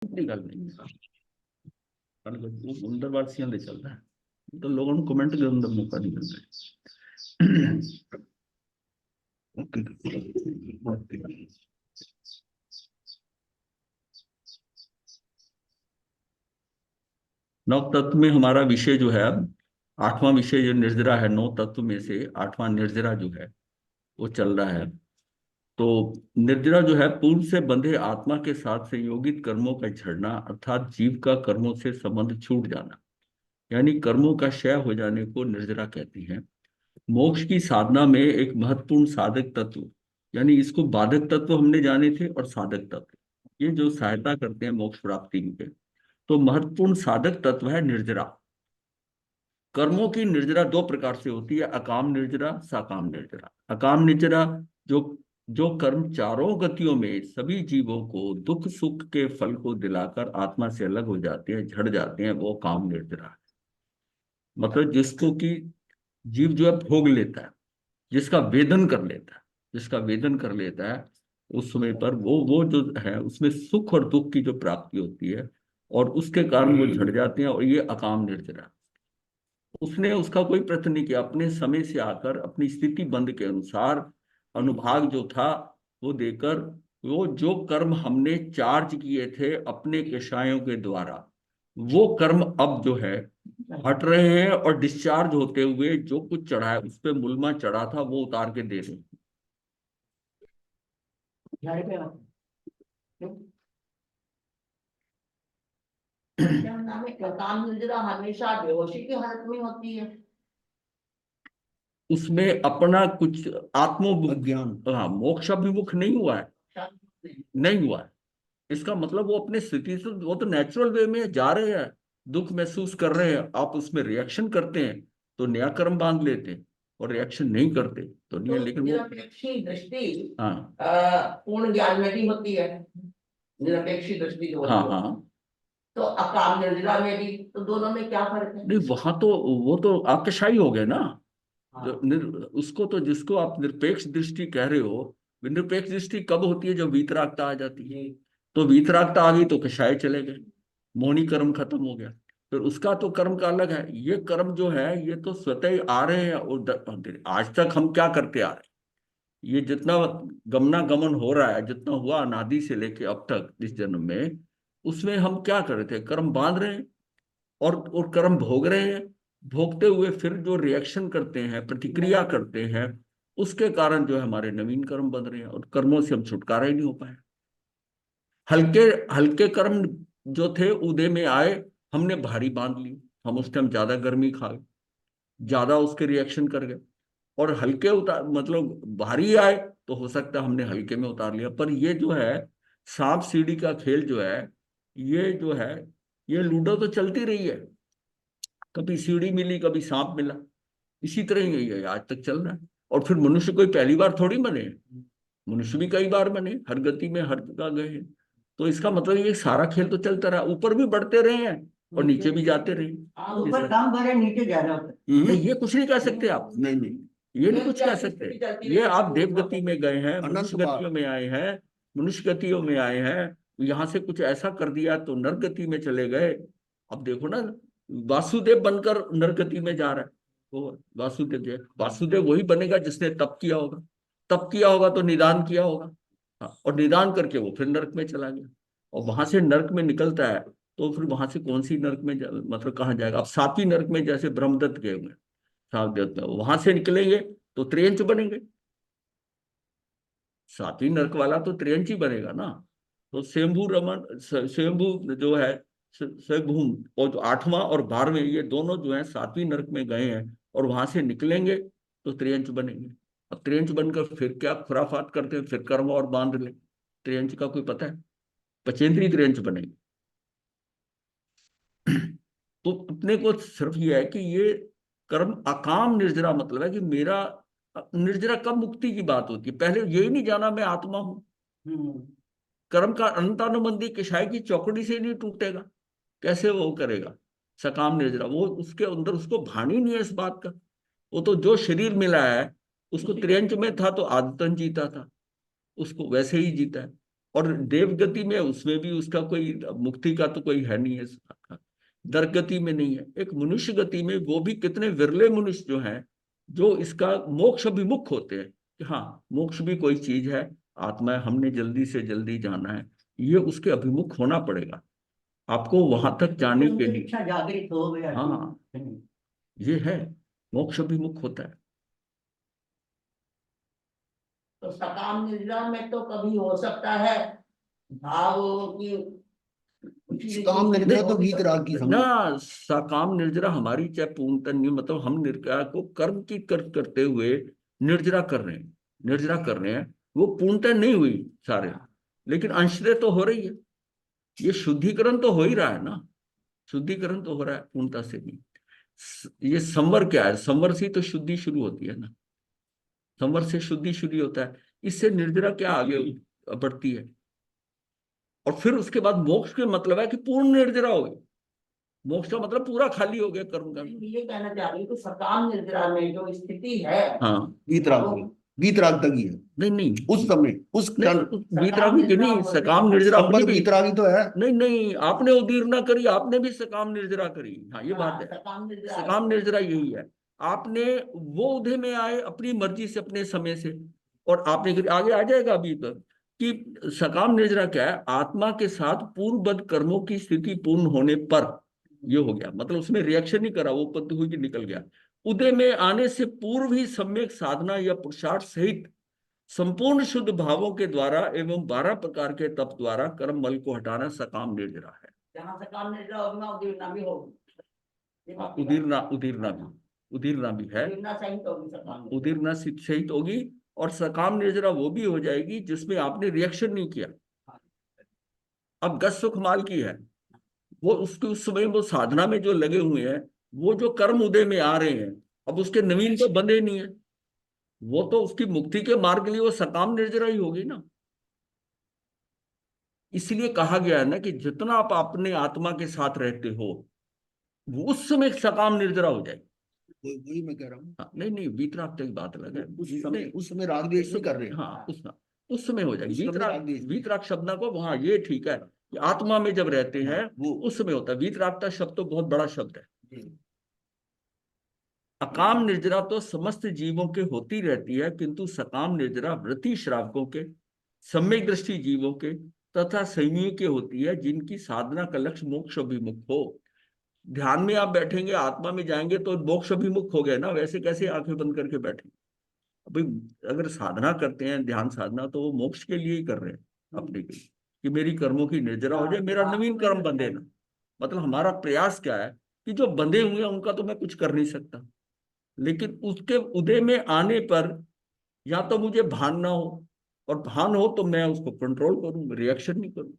इतनी गल नहीं वो अंदर बात सी अंदर चल रहा है तो लोगों को कमेंट के अंदर मौका नहीं मिल रहा। नव तत्व में हमारा विषय जो है अब आठवां विषय जो निर्जरा है, नौ तत्व में से आठवां निर्जरा जो है वो चल रहा है। तो निर्जरा जो है पूर्व से बंधे आत्मा के साथ संयोगित कर्मों का झड़ना अर्थात जीव का कर्मों से संबंध छूट जाना, यानी कर्मों का क्षय हो जाने को निर्जरा कहती हैं। मोक्ष की साधना में एक महत्वपूर्ण साधक तत्व, यानी इसको बाधक तत्व हमने जाने थे और साधक तत्व ये जो सहायता करते हैं मोक्ष प्राप्ति में, तो महत्वपूर्ण साधक तत्व है निर्जरा। कर्मों की निर्जरा दो प्रकार से होती है, अकाम निर्जरा, सकाम निर्जरा। अकाम निर्जरा जो जो कर्म चारों गतियों में सभी जीवों को दुख सुख के फल को दिलाकर आत्मा से अलग हो जाते हैं, झड़ जाते हैं, वो काम निर्जरा है। मतलब जिसको कि जीव जो है भोग लेता है, जिसका वेदन कर लेता है, जिसका वेदन कर लेता है, उस समय पर वो जो है उसमें सुख और दुख की जो प्राप्ति होती है और उसके कारण वो झड़ जाते हैं, और ये अकाम निर्जरा। उसने उसका कोई प्रयत्न नहीं किया, अपने समय से आकर अपनी स्थिति बंद के अनुसार अनुभाग जो था वो देकर, वो जो कर्म हमने चार्ज किए थे अपने कषायों के द्वारा, वो कर्म अब जो है हट रहे हैं और डिस्चार्ज होते हुए जो कुछ चढ़ा है उस पे मुलमा चढ़ा था वो उतार के दे रहे हैं। काम निद्रा हमेशा बेहोशी की हालत में होती है। उसमें अपना कुछ आत्मज्ञान, हाँ, मोक्षाभिमुख नहीं हुआ है, नहीं हुआ है। इसका मतलब वो अपने स्थिति से, वो तो नेचुरल वे में जा रहे हैं, दुख महसूस कर रहे हैं, आप उसमें रिएक्शन करते हैं तो नया कर्म बांध लेते हैं, और रिएक्शन नहीं करते तो नहीं है। तो लेकिन वो निरपेक्षी दृष्टि हाँ पूर्ण ज्ञान में भी होती है। निरपेक्षी दृष्टि जो हाँ होती है, हाँ, तो अकाम निर्जरा में भी, तो दोनों में क्या फर्क है? नहीं वहां तो वो तो आपके शाही हो गए ना। जो हाँ। उसको तो जिसको आप निरपेक्ष दृष्टि कह रहे हो, निरपेक्ष दृष्टि कब होती है? जब वीतरागता आ जाती है। तो वीतरागता आ गई तो कषाय चले गए, मोहनी कर्म खत्म हो गया। फिर उसका तो कर्म का अलग है, ये कर्म जो है ये तो स्वतः ही आ रहे हैं, और आज तक हम क्या करते आ रहे हैं, ये जितना गमना गमन हो रहा है, जितना हुआ अनादि से लेके अब तक इस जन्म में, उसमें हम क्या कर रहे थे? कर्म बांध रहे हैं और कर्म भोग रहे हैं। भोगते हुए फिर जो रिएक्शन करते हैं, प्रतिक्रिया करते हैं, उसके कारण जो है हमारे नवीन कर्म बन रहे हैं, और कर्मों से हम छुटकारा ही नहीं हो पाए। हल्के हल्के कर्म जो थे उदय में आए, हमने भारी बांध ली, हम उस टाइम ज्यादा गर्मी खा गए, ज्यादा उसके रिएक्शन कर गए। और हल्के उतार मतलब भारी आए तो हो सकता है हमने हल्के में उतार लिया। पर ये जो है सांप सीढ़ी का खेल जो है, ये जो है, ये लूडो तो चलती रही है, कभी सीढ़ी मिली कभी सांप मिला, इसी तरह ही यही है, आज तक चल रहा है। और फिर मनुष्य कोई पहली बार थोड़ी बने, मनुष्य भी कई बार बने, हर गति में हर जगह गए हैं। तो इसका मतलब ये सारा खेल तो चलता रहा, ऊपर भी बढ़ते रहे हैं और नीचे भी जाते रहे। ऊपर कम भरे नीचे ज्यादा होता है। नहीं, ये कुछ नहीं कह सकते आप, नहीं नहीं, ये नहीं कुछ कह सकते। ये आप देव गति में गए हैं, मनुष्य गतियों में आए हैं, मनुष्य गतियों में आए हैं, यहां से कुछ ऐसा कर दिया तो नर गति में चले गए। अब देखो ना, वासुदेव बनकर नर गति में जा रहा है, वो वासुदेव जो है, वासुदेव वही बनेगा जिसने तप किया होगा, तप किया होगा तो निदान किया होगा, हाँ, और निदान करके वो फिर नरक में चला गया, और वहां से नरक में निकलता है तो फिर वहां से कौन सी नरक में मतलब कहाँ जाएगा? अब सातवीं नरक में जैसे ब्रह्मदत्त गए हुए हैं, सात देवता, वहां से निकलेंगे तो त्रियंच बनेंगे, सातवीं नरक वाला तो त्रियंच ही बनेगा ना। तो स्वयंभू रमन स्वयंभू जो है, स्वयंभूम, और जो आठवां और बारहवें, ये दोनों जो है सातवीं नरक में गए हैं, और वहां से निकलेंगे तो त्रियंच बनेंगे। अब त्रियंच बनकर फिर क्या खुराफात करते हैं, फिर कर्म और बांध ले, त्रियंच का कोई पता है? पचेंद्रीय त्रियंच बनेंगे। तो अपने को सिर्फ ये है कि ये कर्म अकाम निर्जरा, मतलब है कि मेरा निर्जरा कब मुक्ति की बात होती है? पहले यही नहीं जाना मैं आत्मा हूं। कर्म का अनंतानुबंधी किशाई की चौकड़ी से नहीं टूटेगा, कैसे वो करेगा? सकाम निर्जरा, वो उसके अंदर उसको भान ही नहीं है इस बात का। वो तो जो शरीर मिला है, उसको त्रियंच में था तो आदतन जीता था, उसको वैसे ही जीता है। और देवगति में उसमें भी उसका कोई मुक्ति का तो कोई है नहीं है, दरगति में नहीं है। एक मनुष्य गति में वो भी कितने विरले मनुष्य जो हैं जो इसका मोक्ष अभिमुख होते हैं कि हाँ मोक्ष भी कोई चीज है, आत्मा है, हमने जल्दी से जल्दी जाना है, ये उसके अभिमुख होना पड़ेगा आपको वहां तक जाने के लिए। इच्छा जागृत हो गया। हाँ ये है, मोक्ष अभिमुख होता है। तो सकाम निद्रा में तो कभी हो सकता है भाव की सकाम निद्रा तो वीतराग की ना, समझ। सकाम निर्जरा हमारी चाहे पूर्णतः नहीं, मतलब हम निर्जरा को कर्म की करते हुए निर्जरा कर रहे हैं, निर्जरा कर रहे हैं, वो पूर्णतः नहीं हुई सारे, लेकिन अंशतः तो हो रही है। ये शुद्धिकरण तो हो ही रहा है ना, शुद्धिकरण तो हो रहा है पूर्णता से भी। ये संवर क्या है, संवर से ही तो शुद्धि शुरू होती है ना, संवर से शुद्धि शुरू होता है, इससे निर्जरा क्या आगे बढ़ती है। और फिर उसके बाद मोक्ष के मतलब है कि पूर्ण निर्जरा हो गई, मोक्ष का मतलब पूरा खाली हो गया कर्म का। ये कहना चाह रही हूँ कि सकाम निद्रा में जो स्थिति है हाँ वीतराग वो की, वीतराग तक ही है नहीं नहीं, उस समय, उस क्षण। नहीं वीतरागी की नहीं, सकाम निर्जरा अपनी संपद भी। वीतरागी तो है। नहीं नहीं, आपने उदीर्णा करी, आपने भी सकाम निर्जरा करी, हाँ ये बात है। सकाम निद्रा सकाम निर्जरा यही है, आपने वो उदय में आए अपनी मर्जी से अपने समय से, और आपने आगे आ जाएगा अभी तक कि सकाम निर्जरा क्या है, आत्मा के साथ पूर्वबद्ध कर्मों की स्थिति पूर्ण होने पर ये हो गया, मतलब उसमें रिएक्शन नहीं करा, वो पद हुई कि निकल गया। उदय में आने से पूर्व ही सम्यक साधना या पुरुषार्थ सहित संपूर्ण शुद्ध भावों के द्वारा एवं 12 प्रकार के तप द्वारा कर्म मल को हटाना सकाम निर्जरा है। जहाँ सकाम निद्रा होगी वहाँ उदीर्णा भी होगी। उदीर्णा, उदीर्णा भी, उदीर्णा भी है, उदीर्णा सहित होगी सकाम निद्रा। उदीर्णा सहित होगी। और सकाम निर्जरा वो भी हो जाएगी जिसमें आपने रिएक्शन नहीं किया। अब गस सुख माल की है, वो उसके उस समय वो साधना में जो लगे हुए हैं, वो जो कर्म उदय में आ रहे हैं, अब उसके नवीन तो बंधे नहीं है, वो तो उसकी मुक्ति के मार्ग के लिए वो सकाम निर्जरा ही होगी ना। इसलिए कहा गया है ना कि जितना आप अपने आत्मा के साथ रहते हो वो उस समय सकाम निर्जरा हो जाएगी। वही मैं कह रहा हूँ। हाँ, नहीं नहीं वीतराग की बात अलग है, उस समय राग द्वेष नहीं कर रहे। हाँ उस समय हो जाएगी उस समय वीतराग। राग द्वेष नहीं। वीतराग शब्द को वहां ये ठीक है कि आत्मा में जब रहते हैं वो उस समय होता है। वीतरागता शब्द तो बहुत बड़ा शब्द है। जी। अकाम निर्जरा तो समस्त जीवों के होती रहती है, किंतु सकाम निर्जरा वृत्ति श्रावकों के, सम्यक दृष्टि जीवों के तथा संयमियों के होती है, जिनकी साधना का लक्ष्य मोक्ष अभिमुख हो। ध्यान में आप बैठेंगे, आत्मा में जाएंगे तो मोक्ष अभिमुख हो गए ना, वैसे कैसे आंखें बंद करके बैठेंगे। अभी अगर साधना करते हैं ध्यान साधना, तो वो मोक्ष के लिए ही कर रहे हैं अपने के लिए, कि मेरी कर्मों की निर्जरा हो जाए, मेरा नवीन कर्म बंधे ना। मतलब हमारा प्रयास क्या है कि जो बंधे हुए हैं उनका तो मैं कुछ कर नहीं सकता, लेकिन उसके उदय में आने पर या तो मुझे भान ना हो, और भान हो तो मैं उसको कंट्रोल करूं, रिएक्शन नहीं करूं।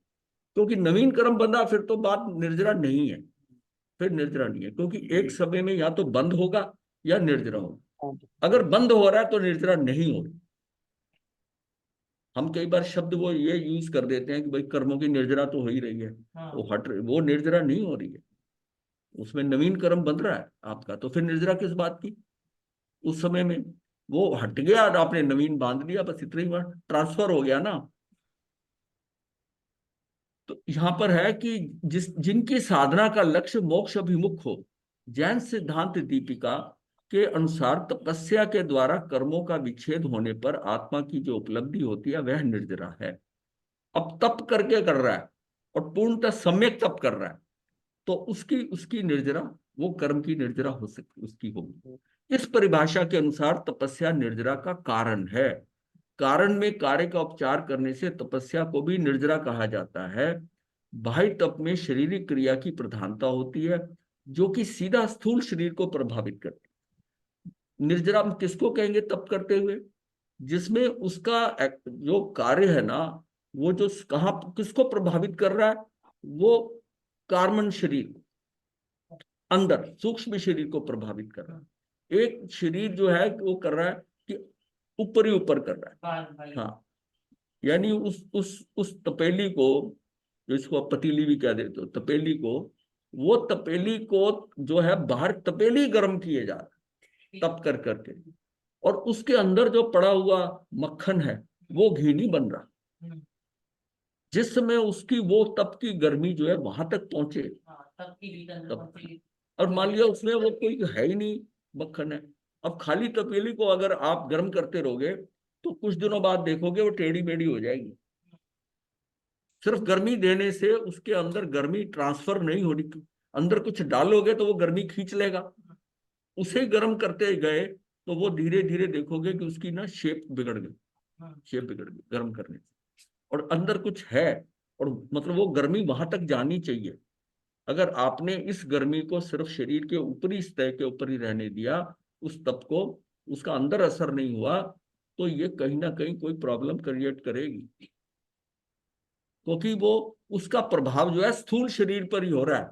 क्योंकि नवीन कर्म बंधा फिर तो बात निर्जरा नहीं है, फिर निर्जरा नहीं है, क्योंकि एक समय में या तो बंद होगा या निर्जरा होगा। अगर बंद हो रहा है तो निर्जरा नहीं हो रही। हम कई बार शब्द वो ये यूज कर देते हैं कि भाई कर्मों की निर्जरा तो हो ही रही है, वो हट रही, वो निर्जरा नहीं हो रही है, उसमें नवीन कर्म बन रहा है आपका, तो फिर निर्जरा किस बात की। उस समय में वो हट गया और आपने नवीन बांध लिया, बस इतना ही बात, ट्रांसफर हो गया ना। तो यहां पर है कि जिनकी साधना का लक्ष्य मोक्ष अभिमुख हो, जैन सिद्धांत दीपिका के अनुसार तपस्या के द्वारा कर्मों का विच्छेद होने पर आत्मा की जो उपलब्धि होती है वह निर्जरा है। अब तप करके कर रहा है और पूर्णतः सम्यक तप कर रहा है, तो उसकी उसकी निर्जरा, वो कर्म की निर्जरा हो सकती, उसकी होगी। इस परिभाषा के अनुसार तपस्या निर्जरा का कारण है। कारण में कार्य का उपचार करने से तपस्या को भी निर्जरा कहा जाता है। बाह्य तप में शारीरिक क्रिया की प्रधानता होती है, जो कि सीधा स्थूल शरीर को प्रभावित करती है। निर्जरा हम किसको कहेंगे तप करते हुए, जिसमें उसका जो कार्य है ना, वो जो कहाँ किसको प्रभावित कर रहा है, वो कार्मन शरीर, अंदर सूक्ष्म शरीर को प्रभावित कर रहा है। एक शरीर जो है वो कर रहा है कि ऊपर ही ऊपर कर रहा है। हाँ, यानी उस तपेली को, जिसको आप पतीली भी कह देते हो, तपेली को, वो तपेली को जो है बाहर तपेली गर्म किए जा रहा है तप कर करके, और उसके अंदर जो पड़ा हुआ मक्खन है वो घी नहीं बन रहा। जिस समय उसकी वो तप की गर्मी जो है वहां तक पहुंचे। तब की भीतर तब और मान लिया उसमें वो कोई है ही नहीं, मक्खन है। अब खाली तपेली को अगर आप गर्म करते रहोगे तो कुछ दिनों बाद देखोगे वो टेढ़ी मेढ़ी हो जाएगी। सिर्फ गर्मी देने से उसके अंदर गर्मी ट्रांसफर नहीं हो रही, अंदर कुछ डालोगे तो वो गर्मी खींच लेगा। उसे गर्म करते गए तो वो धीरे धीरे देखोगे कि उसकी ना शेप बिगड़ गई, शेप बिगड़ गई गर्म करने से, और अंदर कुछ है। और मतलब वो गर्मी वहां तक जानी चाहिए। अगर आपने इस गर्मी को सिर्फ शरीर के ऊपरी सतह के ऊपर ही रहने दिया, उस तप को, उसका अंदर असर नहीं हुआ, तो ये कहीं ना कहीं कोई प्रॉब्लम क्रिएट करेगी, क्योंकि वो उसका प्रभाव जो है स्थूल शरीर पर ही हो रहा है,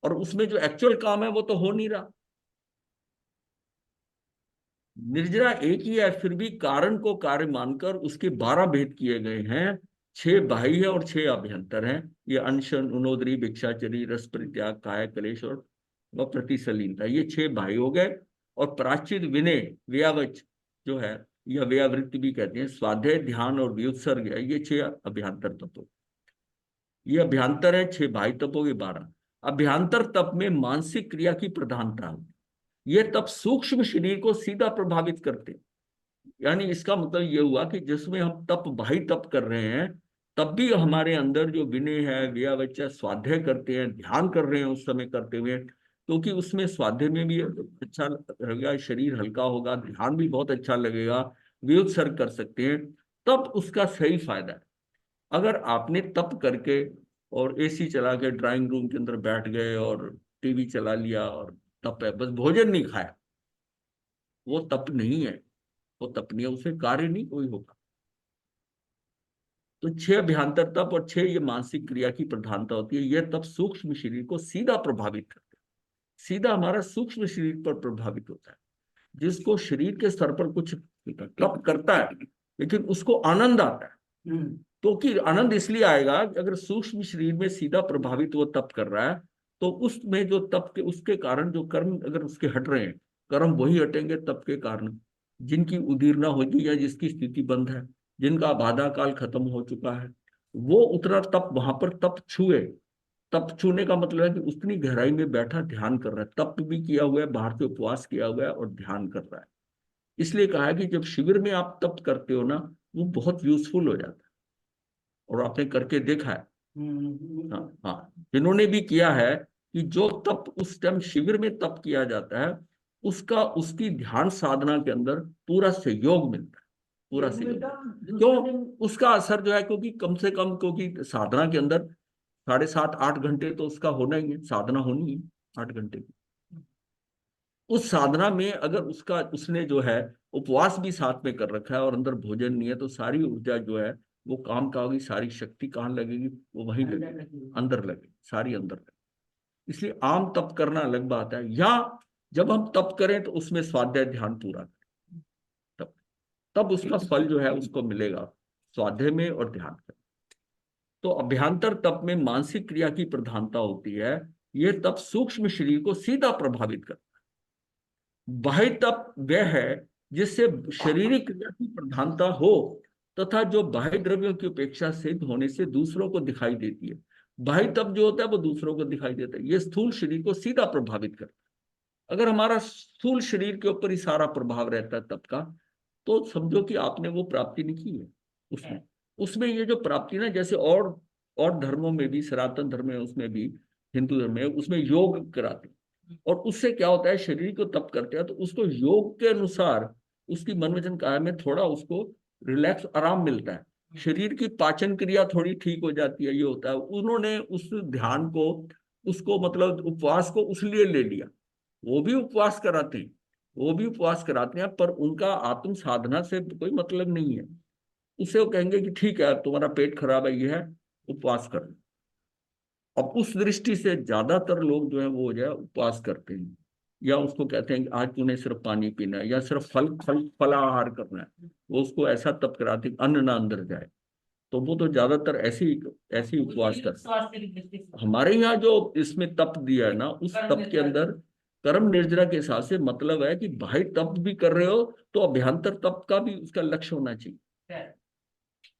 और उसमें जो एक्चुअल काम है वो तो हो नहीं रहा। निर्जरा एक ही है, फिर भी कारण को कार्य मानकर उसके 12 भेद किए गए हैं। 6 बाह्य और 6 अभ्यंतर हैं। ये अनशन, उनोदरी, भिक्षाचरी, रस परित्याग, काया क्लेश और प्रतिसलीनता, ये 6 बाह्य हो गए। और प्राचित, विनय, व्यावच जो है, या व्यावृत्ति भी कहते हैं, स्वाध्याय, ध्यान और व्युत्सर्ग है, ये 6 अभ्यंतर तत्व। ये अभ्यंतर है, 6 बाह्य तपों के 12। अभ्यंतर तप में मानसिक क्रिया की प्रधानता है। ये तप सूक्ष्म शरीर को सीधा प्रभावित करते हैं। यानी इसका मतलब ये हुआ कि जिसमें हम तप, बाह्य तप कर रहे हैं, तब भी हमारे अंदर जो विनय है, व्यावच, स्वाध्याय करते हैं, ध्यान कर रहे हैं उस समय करते हुए, क्योंकि उसमें स्वाध्याय में भी अच्छा लगेगा, शरीर हल्का होगा, ध्यान भी बहुत अच्छा लगेगा, व्युत्सर्ग कर सकते हैं, तब उसका सही फायदा है। अगर आपने तप करके और एसी चला के ड्राइंग रूम के अंदर बैठ गए और टीवी चला लिया और तप है, बस भोजन नहीं खाया, वो तप नहीं है, वो तप नहीं है, उससे कार्य नहीं कोई होगा। तो 6 अभ्यंतर तप और 6 ये मानसिक क्रिया की प्रधानता होती है। यह तप सूक्ष्म शरीर को सीधा प्रभावित करते हैं, सीधा हमारा सूक्ष्म शरीर पर प्रभावित होता है। जिसको शरीर के स्तर पर कुछ तप करता है लेकिन उसको आनंद आता है, तो कि आनंद इसलिए आएगा कि अगर सूक्ष्म शरीर में सीधा प्रभावित वो तप कर रहा है, तो उसमें जो तप के उसके कारण जो कर्म अगर उसके हट रहे हैं, कर्म वही हटेंगे तप के कारण, जिनकी उदीरना होगी या जिसकी स्थिति बंद है, जिनका बाधा काल खत्म हो चुका है, वो उतना तप वहां पर तप छुए। तप छूने का मतलब है कि उतनी गहराई में बैठा ध्यान कर रहा है, तप भी किया हुआ है, बाहर से उपवास किया हुआ है और ध्यान कर रहा है। इसलिए कहा है कि जब शिविर में आप तप करते हो ना, वो बहुत यूजफुल हो जाता है, और आपने करके देखा है। हाँ हाँ, जिन्होंने भी किया है कि जो तप उस टाइम शिविर में तप किया जाता है, उसका उसकी ध्यान साधना के अंदर पूरा सहयोग मिलता है, पूरा सहयोग। क्यों? उसका असर जो है, क्योंकि कम से कम, क्योंकि साधना के अंदर 7.5-8 घंटे तो उसका होना ही है, साधना होनी है 8 घंटे की। उस साधना में अगर उसका उसने जो है उपवास भी साथ में कर रखा है और अंदर भोजन नहीं है, तो सारी ऊर्जा जो है वो काम का होगी, सारी शक्ति कहाँ लगेगी? वो वहीं लगेगी, अंदर लगेगी, सारी अंदर लगेगी। इसलिए आम तप करना अलग बात है, या जब हम तप करें तो उसमें स्वाध्याय ध्यान पूरा करें, तब तब उसका फल जो है उसको मिलेगा, स्वाध्याय में और ध्यान में। तो अभ्यंतर तप में मानसिक क्रिया की प्रधानता होती है। यह तप सूक्ष्म शरीर को सीधा प्रभावित करता है। बाह्य तप वह है जिससे शारीरिक क्रिया की प्रधानता हो, तथा जो बाह्य द्रव्यों की अपेक्षा सिद्ध होने से दूसरों को दिखाई देती है। बाह्य तप जो होता है वो दूसरों को दिखाई देता है, ये स्थूल शरीर को सीधा प्रभावित करता है। अगर हमारा स्थूल शरीर के ऊपर ही सारा प्रभाव रहता है तप का, तो समझो कि आपने वो प्राप्ति नहीं की है उसमें। उसमें ये जो प्राप्ति ना, जैसे और धर्मों में भी, सनातन धर्म है उसमें भी, हिंदू धर्म में, उसमें योग कराते हैं, और उससे क्या होता है, शरीर को तप करते हैं तो उसको योग के अनुसार उसकी मन वचन काया में थोड़ा उसको रिलैक्स, आराम मिलता है, शरीर की पाचन क्रिया थोड़ी ठीक हो जाती है, ये होता है। उन्होंने उस ध्यान को, उसको मतलब उपवास को उसलिए ले लिया। वो भी उपवास कराते हैं, वो भी उपवास कराते हैं, पर उनका आत्म साधना से कोई मतलब नहीं है। उससे वो कहेंगे कि ठीक है तुम्हारा पेट खराब है, ये है, उपवास कर लो। अब उस दृष्टि से ज्यादातर लोग जो है वो जो है उपवास करते हैं, या उसको कहते हैं कि आज तूने सिर्फ पानी पीना है, या सिर्फ फलाहार करना है, वो उसको ऐसा तप कराते अन्न ना अंदर जाए। तो वो तो ज्यादातर ऐसी उपवास करते हैं। हमारे यहाँ जो इसमें तप दिया है ना, उस तप के अंदर कर्म निर्जरा के हिसाब से मतलब है कि भाई तप भी कर रहे हो तो अभ्यंतर तप का भी उसका लक्ष्य होना चाहिए।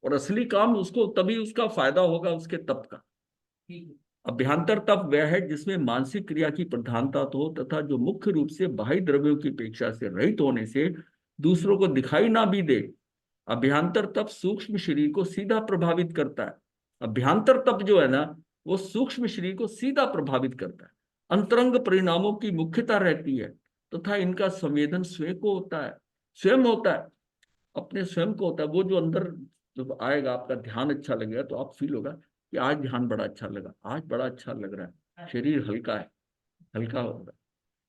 और असली काम उसको तभी उसका फायदा होगा उसके तप का। ठीक है। अभ्यांतर तप वह है जिसमें मानसिक क्रिया की प्रधानता तो हो तथा जो मुख्य रूप से बाह्य द्रव्यों की अपेक्षा से रहित होने से दूसरों को दिखाई ना भी दे। अभ्यांतर तप सूक्ष्म शरीर को सीधा प्रभावित करता है। अभ्यांतर तप जो है ना, वो सूक्ष्म शरीर को सीधा प्रभावित करता है। अंतरंग परिणामों की मुख्यता रहती है तथा इनका संवेदन स्वयं को होता है, स्वयं होता है, अपने स्वयं को होता है। वो जो अंदर जब आएगा, आपका ध्यान अच्छा लगेगा तो आप फील होगा कि आज ध्यान बड़ा अच्छा लगा, आज बड़ा अच्छा लग रहा है, शरीर हल्का है, हल्का होगा।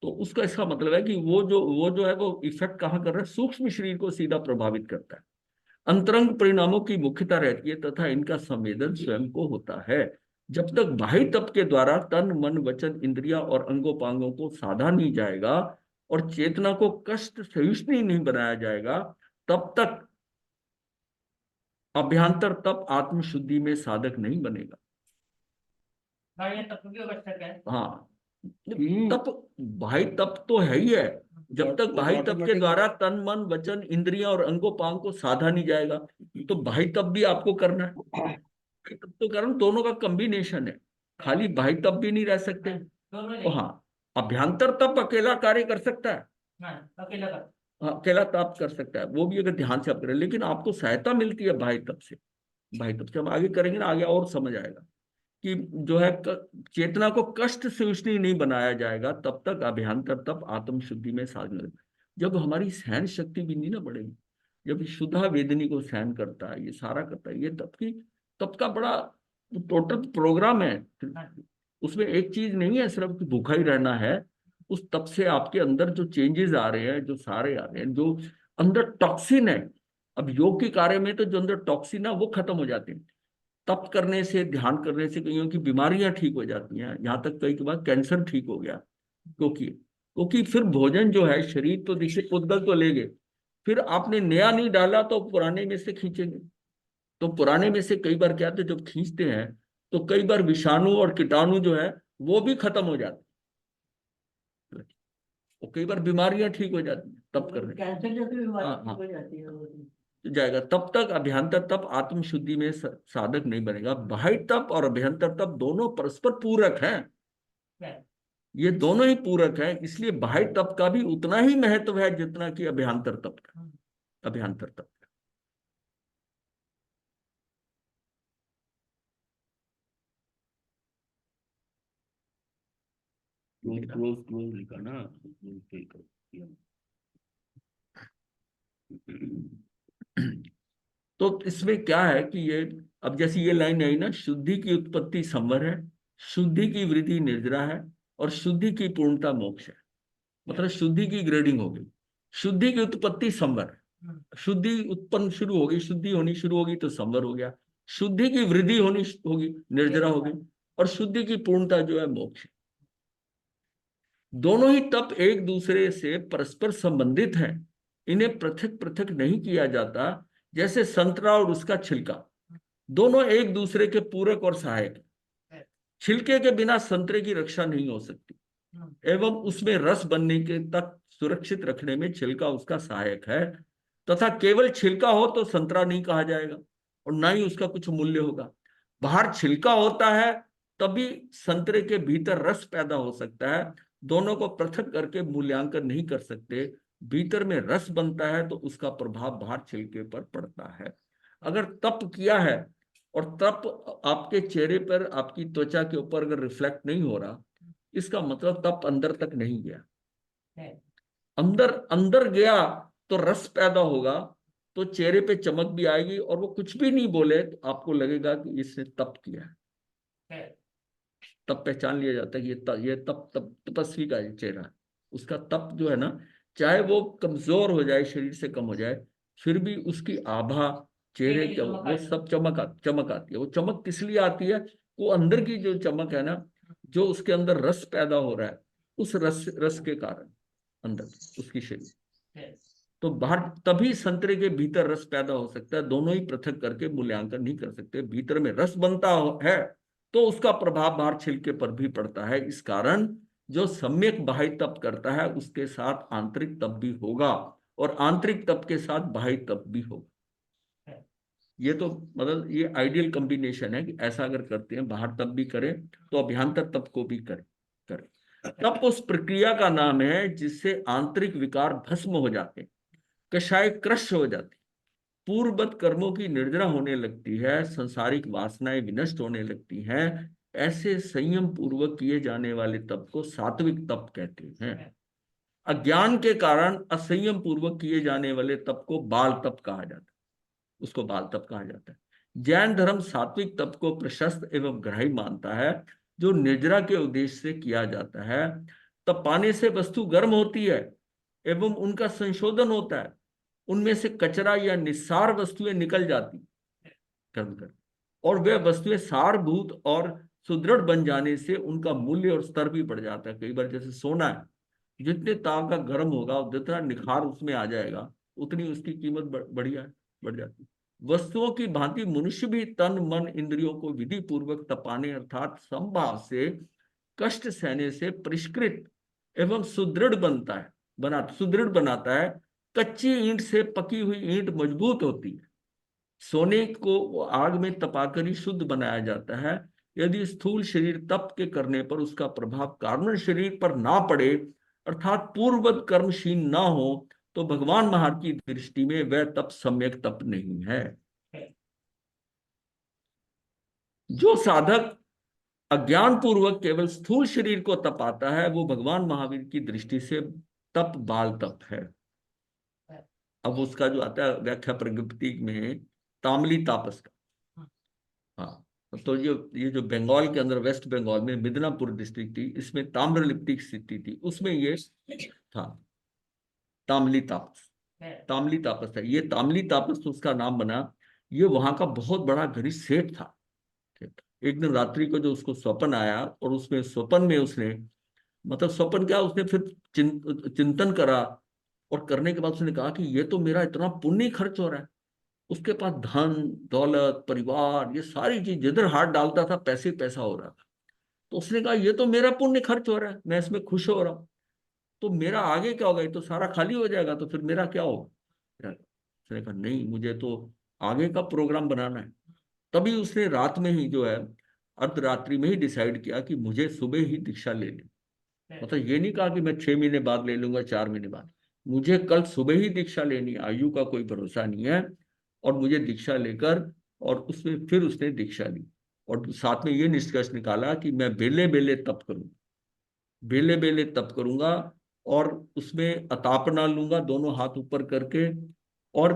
तो उसका इसका मतलब है कि वो जो है वो इफेक्ट कहाँ कर रहा है, सूक्ष्म शरीर को सीधा प्रभावित करता है। अंतरंग परिणामों की मुख्यता रहती है तथा इनका संवेदन स्वयं को होता है। जब तक बाह्य तप के द्वारा तन मन वचन इंद्रिया और अंगोपांगों को साधा नहीं जाएगा और चेतना को कष्ट सहिष्णु नहीं बनाया जाएगा, तब तक अभ्यांतर तप आत्मशुद्धि में साधक नहीं बनेगा। बाह्य तत्व की आवश्यक है। हाँ, तप बाह्य तप तो है ही है। जब तक बाह्य तप के द्वारा तन मन वचन इंद्रियां और अंगोपांग को साधा नहीं जाएगा, तो बाह्य तप भी आपको करना है। बाह्य तप तो करना, दोनों का कॉम्बिनेशन है, खाली बाह्य तप भी नहीं रह सकते। दोनों तो नहीं। हाँ, अभ्यांतर तप अकेला कार्य कर सकता है, हाँ, अकेला कर। हाँ, अकेला तप कर सकता है, वो भी अगर ध्यान से आप करें, लेकिन आपको सहायता मिलती है बाह्य तप से। बाह्य तप से हम आगे करेंगे ना, आगे और समझ आएगा कि जो है चेतना को कष्ट से उसने नहीं बनाया जाएगा, तब तक अभ्यांतर तप आत्म शुद्धि में साधन। जब हमारी सहन शक्ति भी नहीं ना बढ़ेगी, जब शुद्धा वेदनी को सहन करता है, ये सारा करता है, ये तप का बड़ा टोटल प्रोग्राम है। उसमें एक चीज नहीं है सिर्फ कि भूखा ही रहना है। उस तप से आपके अंदर जो चेंजेस आ रहे हैं, जो सारे आ रहे हैं, जो अंदर टॉक्सिन है, अब योग के कार्य में तो जो अंदर टॉक्सिन है वो खत्म हो जाते हैं। तप करने से, ध्यान करने से कईयों की बीमारियां ठीक हो जाती हैं, यहाँ तक कई के बाद कैंसर ठीक हो गया। क्योंकि फिर भोजन जो है, शरीर तो देखिए उद्गल तो लेंगे, फिर आपने नया नहीं डाला तो पुराने में से खींचेंगे। तो पुराने में से कई बार क्या होता है, जब खींचते हैं तो कई बार विषाणु और कीटाणु जो है वो भी खत्म हो जाते हैं, और कई बार बीमारियां ठीक हो जाती हैं तप करने। कैंसर जैसी बीमारी हाँ, ठीक हाँ, हो जाती है वो। जाएगा। तब तक अभ्यंतर तप आत्म शुद्धि में साधक नहीं बनेगा। बाह्य तप और अभ्यंतर तप दोनों परस्पर पूरक हैं, ये दोनों ही पूरक हैं। इसलिए बाह्य तप का भी उतना ही महत्व है जितना कि अभ्यंतर तप का। अभ्यंतर तप का क्लोज लिखा ना। तो इसमें क्या है कि ये, अब जैसी ये लाइन आई ना, शुद्धि की उत्पत्ति संवर है, शुद्धि की वृद्धि निर्जरा है, और शुद्धि की पूर्णता मोक्ष है। मतलब शुद्धि की ग्रेडिंग हो गई, शुद्धि की उत्पत्ति संवर है, शुद्धि उत्पन्न शुरू होगी, शुद्धि होनी शुरू होगी तो संवर हो गया, शुद्धि की वृद्धि होनी होगी, निर्जरा हो गई, और शुद्धि की पूर्णता जो है मोक्ष। दोनों ही तप एक दूसरे से परस्पर संबंधित हैं, इन्हें पृथक पृथक नहीं किया जाता। जैसे संतरा और उसका छिलका, दोनों एक दूसरे के पूरक और सहायक हैं। छिलके के बिना संतरे की रक्षा नहीं हो सकती, एवं उसमें रस बनने के तक सुरक्षित रखने में छिलका उसका सहायक है। तथा केवल छिलका हो तो संतरा नहीं कहा जाएगा और ना ही उसका कुछ मूल्य होगा। बाहर छिलका होता है तभी संतरे के भीतर रस पैदा हो सकता है। दोनों को पृथक करके मूल्यांकन नहीं कर सकते। भीतर में रस बनता है तो उसका प्रभाव बाहर छिलके पर पड़ता है। अगर तप किया है और तप आपके चेहरे पर, आपकी त्वचा के ऊपर अगर रिफ्लेक्ट नहीं हो रहा, इसका मतलब तप अंदर तक नहीं गया। अंदर अंदर गया तो रस पैदा होगा, तो चेहरे पे चमक भी आएगी, और वो कुछ भी नहीं बोले तो आपको लगेगा कि इसने तप किया है। तब पहचान लिया जाता है कि ये तप तपस्वी का चेहरा है। उसका तप जो है ना, चाहे वो कमजोर हो जाए, शरीर से कम हो जाए, फिर भी उसकी आभा, चेहरे के वो सब चमक आती है। वो चमक किस लिए आती है? वो अंदर की जो चमक है ना, जो उसके अंदर रस पैदा हो रहा है, उस रस के कारण अंदर उसकी शरीर। तो बाहर तभी संतरे के भीतर रस पैदा हो सकता है। दोनों ही पृथक करके मूल्यांकन नहीं कर सकते। भीतर में रस बनता है तो उसका प्रभाव बाहर छिलके पर भी पड़ता है। इस कारण जो सम्यक बाह्य तप करता है उसके साथ आंतरिक तप भी होगा, और आंतरिक तप के साथ बाह्य तप भी होगा। ये तो मतलब ये आइडियल कॉम्बिनेशन है कि ऐसा अगर करते हैं, बाहर तप भी करें तो अभ्यंतर तप को भी करें। तप उस प्रक्रिया का नाम है जिससे आंतरिक विकार भस्म हो जाते हैं, कषाय क्रश हो जाती, पूर्ववत कर्मों की निर्जरा होने लगती है, संसारिक वासनाएं विनष्ट होने लगती हैं। ऐसे संयम पूर्वक किए जाने वाले तप को सात्विक तप कहते हैं। अज्ञान के कारण असंयम पूर्वक किए जाने वाले तप को बाल तप कहा जाता है, उसको बाल तप कहा जाता है। जैन धर्म सात्विक तप को प्रशस्त एवं ग्राही मानता है, जो निर्जरा के उद्देश्य से किया जाता है। तप पाने से वस्तु गर्म होती है एवं उनका संशोधन होता है, उनमें से कचरा या निस्सार वस्तुएं निकल जाती गर्म कर, और वे वस्तुएं सारभूत और सुदृढ़ बन जाने से उनका मूल्य और स्तर भी बढ़ जाता है। कई बार जैसे सोना है, जितने ताप का गर्म होगा जितना निखार उसमें आ जाएगा उतनी उसकी कीमत बढ़ जाती है। वस्तुओं की भांति मनुष्य भी तन मन इंद्रियों को विधि पूर्वक तपाने अर्थात समभाव से कष्ट सहने से परिष्कृत एवं सुदृढ़ सुदृढ़ बनाता है। कच्ची ईंट से पकी हुई ईंट मजबूत होती है। सोने को आग में तपाकर ही शुद्ध बनाया जाता है। यदि स्थूल शरीर तप के करने पर उसका प्रभाव कारण शरीर पर ना पड़े अर्थात पूर्ववत कर्मशील ना हो तो भगवान महार की दृष्टि में वह तप सम्यक तप नहीं है। जो साधक अज्ञान पूर्वक केवल स्थूल शरीर को तपाता है वो भगवान महावीर की दृष्टि से तप बाल तप है। अब उसका जो आता है व्याख्या प्रगति में तामली तापस का, हाँ, तो ये जो बंगाल के अंदर वेस्ट बंगाल में मिदनापुर डिस्ट्रिक्ट थी, इसमें ताम्रलिप्ति की स्थिति थी, उसमें ये था तामली तापस था। ये तामली तापस तो उसका नाम बना। ये वहां का बहुत बड़ा घनिष्ठ सेठ था। एक दिन रात्रि को जो उसको स्वप्न आया और उसमें स्वप्न में उसने मतलब स्वप्न क्या उसने फिर चिंतन करा, और करने के बाद उसने कहा कि ये तो मेरा इतना पुण्य खर्च हो रहा है। उसके पास धन दौलत परिवार ये सारी चीज जिधर हाथ डालता था पैसे पैसा हो रहा था। तो उसने कहा ये तो मेरा पुण्य खर्च हो रहा है, मैं इसमें खुश हो रहा हूँ, तो मेरा आगे क्या होगा, ये तो सारा खाली हो जाएगा, तो फिर मेरा क्या होगा। उसने कहा नहीं, मुझे तो आगे का प्रोग्राम बनाना है। तभी उसने रात में ही जो है अर्धरात्रि में ही डिसाइड किया कि मुझे सुबह ही दीक्षा ले ली। मतलब ये नहीं कहा कि मैं 6 महीने बाद ले लूंगा 4 महीने बाद, मुझे कल सुबह ही दीक्षा लेनी, आयु का कोई भरोसा नहीं है। और मुझे दीक्षा लेकर और उसमें फिर उसने दीक्षा ली और साथ में ये निष्कर्ष निकाला कि मैं बेले बेले तप करूंगा, बेले बेले तप करूंगा और उसमें अतापना लूंगा दोनों हाथ ऊपर करके, और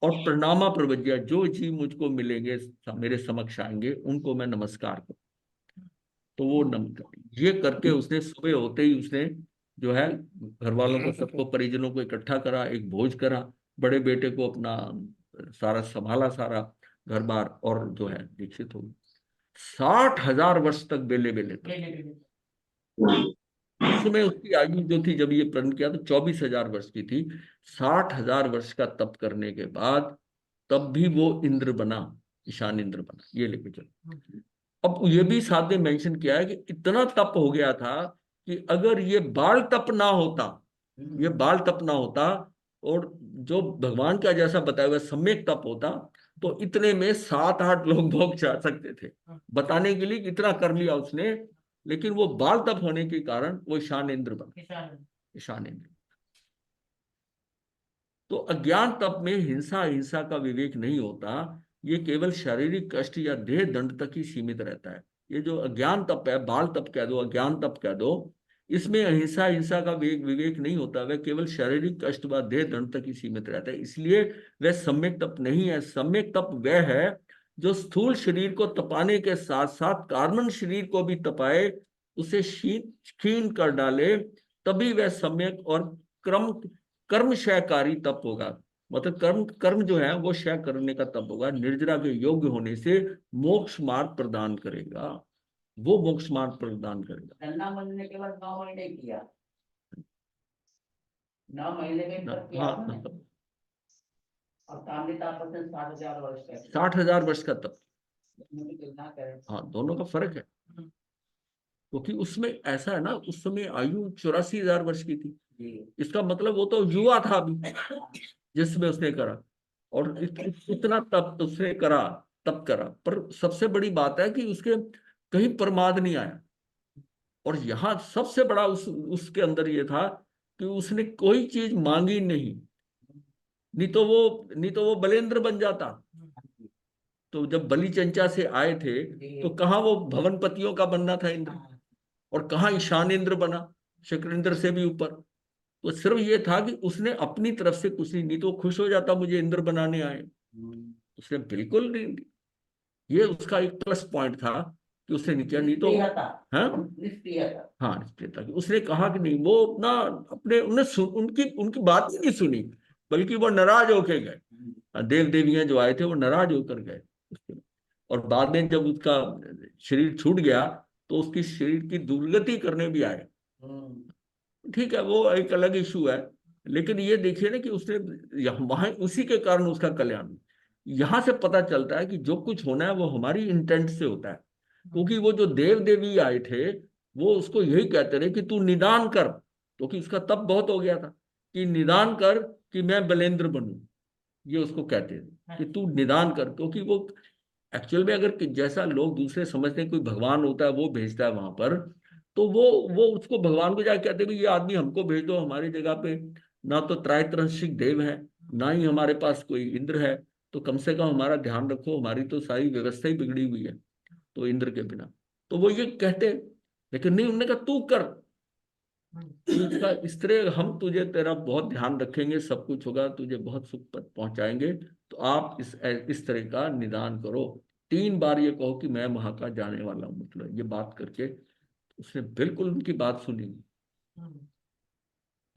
और प्रणामा प्रवज्या, जो जीव मुझको मिलेंगे मेरे समक्ष आएंगे उनको मैं नमस्कार करूँ। तो वो ये करके उसने सुबह होते ही उसने जो है घर वालों को सबको परिजनों को इकट्ठा करा, एक भोज करा, बड़े बेटे को अपना सारा संभाला सारा घर बार, और जो है दीक्षित हो गए। 60,000 वर्ष तक बेले बेले तक। उस समय उसकी आयु जो थी जब ये प्रण किया तो 24,000 वर्ष की थी। 60,000 वर्ष का तप करने के बाद तब भी वो इंद्र बना, ईशान इंद्र बना। ये लेके चलो। अब ये भी साथ में मेंशन किया है कि इतना तप हो गया था कि अगर ये बाल तप ना होता, ये बाल तप ना होता और जो भगवान का जैसा बताया हुआ सम्यक तप होता तो इतने में 7-8 लोग भोग जा सकते थे। बताने के लिए इतना कर लिया उसने, लेकिन वो बाल तप होने के कारण वो ईशान इंद्र बना, ईशान इंद्र। तो अज्ञान तप में हिंसा हिंसा का विवेक नहीं होता, ये केवल शारीरिक कष्ट या देह दंड तक ही सीमित रहता है। ये जो अज्ञान तप है, बाल तप कह दो अज्ञान तप कह दो, इसमें अहिंसा हिंसा का विवेक नहीं होता, वह केवल शारीरिक कष्ट व देह दंड तक ही सीमित रहता है, इसलिए वह सम्यक तप नहीं है। सम्यक तप वह है जो स्थूल शरीर को तपाने के साथ साथ कार्बन शरीर को भी तपाए, उसे क्षीण कर डाले, तभी वह सम्यक और क्रम कर्म क्षयकारी तप होगा। मतलब कर्म कर्म जो है वो क्षय करने का तप होगा, निर्जरा के योग्य होने से मोक्ष मार्ग प्रदान करेगा, वो मोक्ष मार्ग प्रदान करेगा। गन्ना महीने के बाद 9 महीने किया, 9 महीने में तप किया हाँ, आपने? और ताम्रलिक तापस ने 60,000 वर्ष का 60,000 वर्ष का तप। मुझे तुलना करें। हाँ, दोनों का फर्क है, क्योंकि उसमें ऐसा है ना, उस समय आयु 84,000 वर्ष की थी। इसका मतलब वो तो युवा था अभी जिसमें उसने करा, और इतना तप उसने करा, तप करा, पर सबसे बड़ी बात है कि उसके कहीं प्रमाद नहीं आया। और यहाँ सबसे बड़ा उसके अंदर ये था कि उसने कोई चीज मांगी नहीं, नहीं तो वो बलेंद्र बन जाता। तो जब बलि चंचा से आए थे तो कहाँ वो भवनपतियों का बनना था इंद्र, और कहाँ ईशान इंद्र बना, शुक्रेंद्र से भी ऊपर। तो सिर्फ ये था कि उसने अपनी तरफ से कुछ नहीं तो वो खुश हो जाता मुझे इंद्र बनाने आए, उसने बिल्कुल नहीं। ये उसका एक प्लस पॉइंट था कि उसने नहीं किया, नहीं तो हाँ निष्क्रियता। हाँ निष्क्रियता की। उसने कहा कि नहीं, वो अपना अपने उनकी उनकी बात ही नहीं सुनी, बल्कि वो नाराज होके गए। देव देवियां जो आए थे वो नाराज होकर गए उसके बाद। और बाद में जब उसका शरीर छूट गया तो उसकी शरीर की दुर्गति करने भी आए। ठीक है, वो एक अलग इशू है, लेकिन ये देखिए ना कि उसने वहां उसी के कारण उसका कल्याण। यहां से पता चलता है कि जो कुछ होना है वो हमारी इंटेंट से होता है। क्योंकि वो जो देव देवी आए थे वो उसको यही कहते रहे कि तू निदान कर, क्योंकि उसका तप बहुत हो गया था, कि निदान कर कि मैं बलेंद्र बनूं। ये उसको कहते थे कि तू निदान कर, क्योंकि वो एक्चुअल में अगर जैसा लोग दूसरे समझते हैं कोई भगवान होता है वो भेजता है वहां पर, तो वो उसको भगवान को जाके कहते हैं भी ये आदमी हमको भेज दो हमारी जगह पे। ना तो त्रैत्रंशिक देव है, ना ही हमारे पास कोई इंद्र है, तो कम से कम हमारा ध्यान रखो, हमारी तो सारी व्यवस्था ही बिगड़ी हुई है तो इंद्र के बिना। तो वो ये कहते, लेकिन नहीं, उन्होंने कहा तू कर, इसका इस तरह हम तुझे तेरा बहुत ध्यान रखेंगे, सब कुछ होगा, तुझे बहुत सुख पद पहुंचाएंगे। तो आप इस तरह का निदान करो, 3 बार ये कहो कि मैं वहां का जाने वाला हूँ, मतलब ये बात करके उसने बिल्कुल उनकी बात सुनी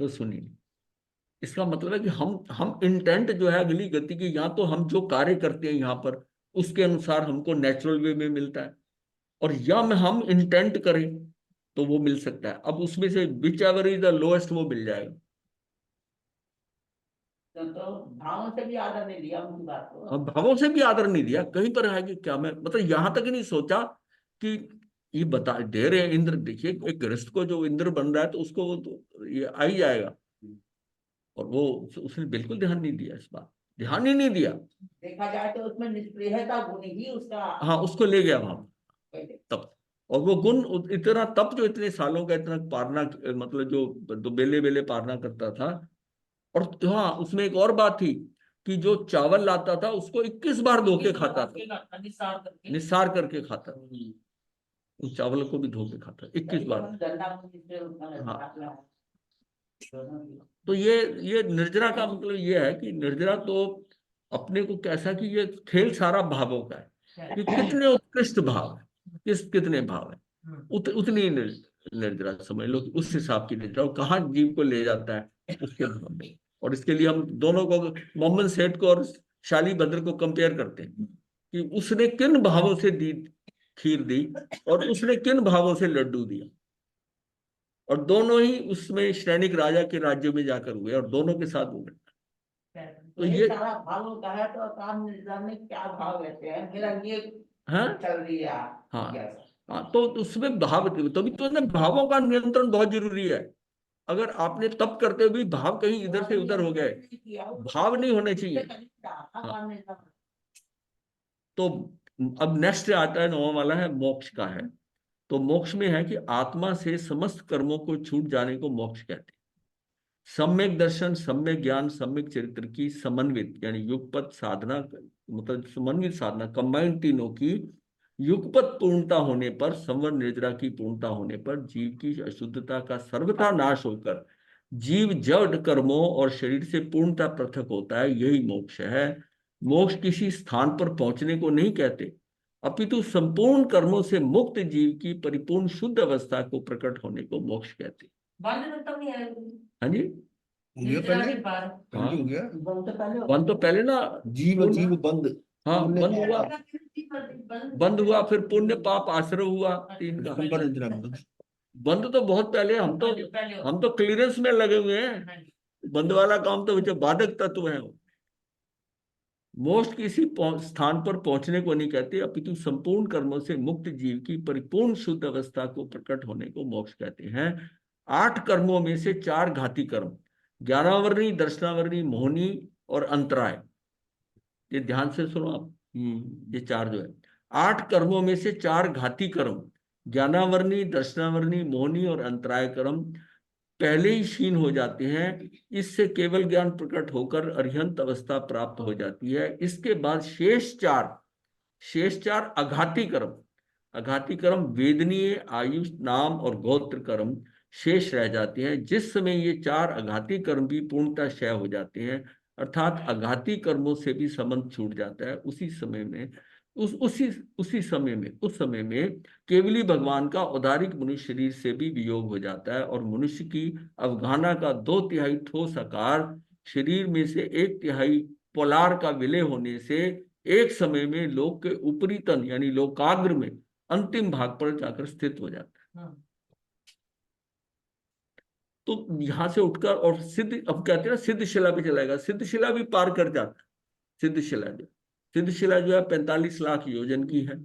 तो सुनी नहीं। इसका मतलब है कि हम इंटेंट जो है अगली गति की, या तो हम जो कार्य करते हैं यहाँ पर उसके अनुसार हमको नेचुरल वे में मिलता है, और या में हम इंटेंट करें तो वो मिल सकता है। अब उसमें से which ever is the lowest वो मिल जाएगा। तो भावों से भी आदर नहीं दिया उनकी बात को। अब भावों से भी आदर नहीं दिया, कहीं पर है कि क्या मैं मतलब यहां तक ही नहीं सोचा कि ये बता दे रहे हैं इंद्र, देखिए एक गृहस्थ को जो इंद्र बन रहा है तो उसको वो तो ये आ ही जाएगा। और वो उसने बिल्कुल ध्यान नहीं दिया, इस बात ध्यान ही नहीं दिया। देखा जाए तो उसमें निष्क्रियता गुण ही उसका। हाँ, उसको ले गया वहां तब। और वो गुण इतना तप जो इतने सालों का इतना पारना, मतलब जो दो बेले बेले पारना करता था। और हाँ, उसमें एक और बात थी कि जो चावल लाता था उसको 21 बार धो के खाता था, निसार करके खाता था, उस चावल को भी धो के खाता 21 बार। हाँ, तो ये निर्जरा का मतलब ये है कि निर्जरा तो अपने को कैसा कि ये खेल सारा भावों का है कि कितने उत्कृष्ट भाव है, कितने भाव है, उतनी निर्जरा समझ लो कि उस हिसाब की निर्जरा, और कहाँ जीव को ले जाता है उसके भाव में। और इसके लिए हम दोनों को, मोहम्मद सेठ को और शाली भद्र को कंपेयर करते हैं कि उसने किन भावों से दी खीर दी और उसने किन भावों से लड्डू दिया। और दोनों ही उसमें श्रेणिक राजा के राज्य में जाकर हुए और दोनों के साथ हुए। तो ये सारा भावों का है, तो काम निर्जरा में क्या भाव रहते हैं, मेरा ये हाँ चल रही है। हाँ हाँ, तो उसमें भाव, तभी तो ना भावों का नियंत्रण बहुत जरूरी है। अगर आपने तप करते हुए भाव कहीं इधर से उधर हो गए, भाव नहीं होने चाहिए। हाँ, तो अब नेक्स्ट आता है 9वां वाला है, मोक्ष का है। तो मोक्ष में है कि आत्मा से समस्त कर्मों को छूट जाने को मोक्ष कहते हैं। सम्यक दर्शन, सम्यक ज्ञान, सम्यक चरित्र की समन्वित यानी युगपत साधना, मतलब समन्वित साधना, कंबाइंड तीनों की युगपत पूर्णता होने पर, संवर निर्जरा की पूर्णता होने पर जीव की अशुद्धता का सर्वथा नाश होकर जीव जड़ कर्मों और शरीर से पूर्णता पृथक होता है, यही मोक्ष है। मोक्ष किसी स्थान पर पहुंचने को नहीं कहते, अपितु संपूर्ण कर्मों से मुक्त जीव की परिपूर्ण शुद्ध अवस्था को प्रकट होने को मोक्ष कहते हैं। हाँ जी, हो गया पहले, हाँ, हो गया। वन तो पहले ना, जीव जीव बंद। हाँ बंद हुआ, बंद हुआ, फिर पुण्य पाप आश्रय हुआ, 3 का संपर इंद्रा बंद। बंद तो बहुत पहले, हम तो क्लियरेंस में लगे हुए हैं, बंद वाला काम तो जो बाधक तत्व है। मोक्ष किसी स्थान पर पहुंचने को नहीं कहते, अपितु संपूर्ण कर्मों से मुक्त जीव की परिपूर्ण शुद्ध अवस्था को प्रकट होने को मोक्ष कहते हैं। 8 कर्मों में से 4 घाती कर्म, 11वर्णी, दर्शनावर्णी, मोहनी और अंतराय, ये ध्यान से सुनो आप। ये चार जो है, 8 कर्मों में से 4 घाती कर्म, ज्ञानावरणी, दर्शनावरणी, मोहनी और अंतराय कर्म पहले ही क्षीण हो जाते हैं। इससे केवल ज्ञान प्रकट होकर अरिहंत अवस्था प्राप्त हो जाती है। इसके बाद शेष चार अघाती कर्म, अघाती कर्म वेदनीय, आयुष, नाम और गोत्र कर्म शेष रह जाते हैं। जिस समय ये 4 अघाती कर्म भी पूर्णतः क्षय हो जाते हैं, अर्थात अघाती कर्मों से भी संबंध छूट जाता है, उसी समय में उस समय में केवली भगवान का औदारिक मनुष्य शरीर से भी वियोग हो जाता है और मनुष्य की अवगाहना का 2/3 ठोस आकार शरीर में से 1/3 पोलार का विलय होने से एक समय में लोक के ऊपरी तन यानी लोकाग्र में अंतिम भाग पर जाकर स्थित हो जाता है। तो यहां से उठकर और सिद्ध, अब कहते हैं ना सिद्ध शिला भी चलाएगा, सिद्ध शिला भी पार कर जाता है। सिद्ध शिला जो है 45 लाख योजन की है,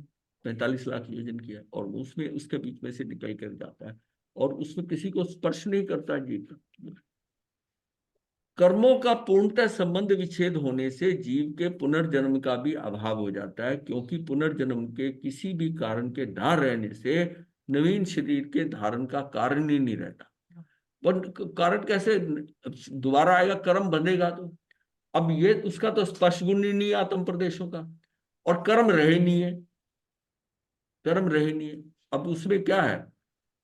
45 लाख योजन की है, और उसमें उसके बीच में से निकल कर जाता है और उसमें किसी को स्पर्श नहीं करता जीव। कर्मों का पूर्णतः संबंध विच्छेद होने से जीव के पुनर्जन्म का भी अभाव हो जाता है, क्योंकि पुनर्जन्म के किसी भी कारण के न रहने से नवीन शरीर के धारण का कारण ही नहीं रहता। पर कारण कैसे दोबारा आएगा, कर्म बंधेगा तो। अब ये उसका तो स्पर्श गुण ही नहीं है आत्म प्रदेशों का, और कर्म रहे नहीं है, कर्म रहे नहीं है। अब उसमें क्या है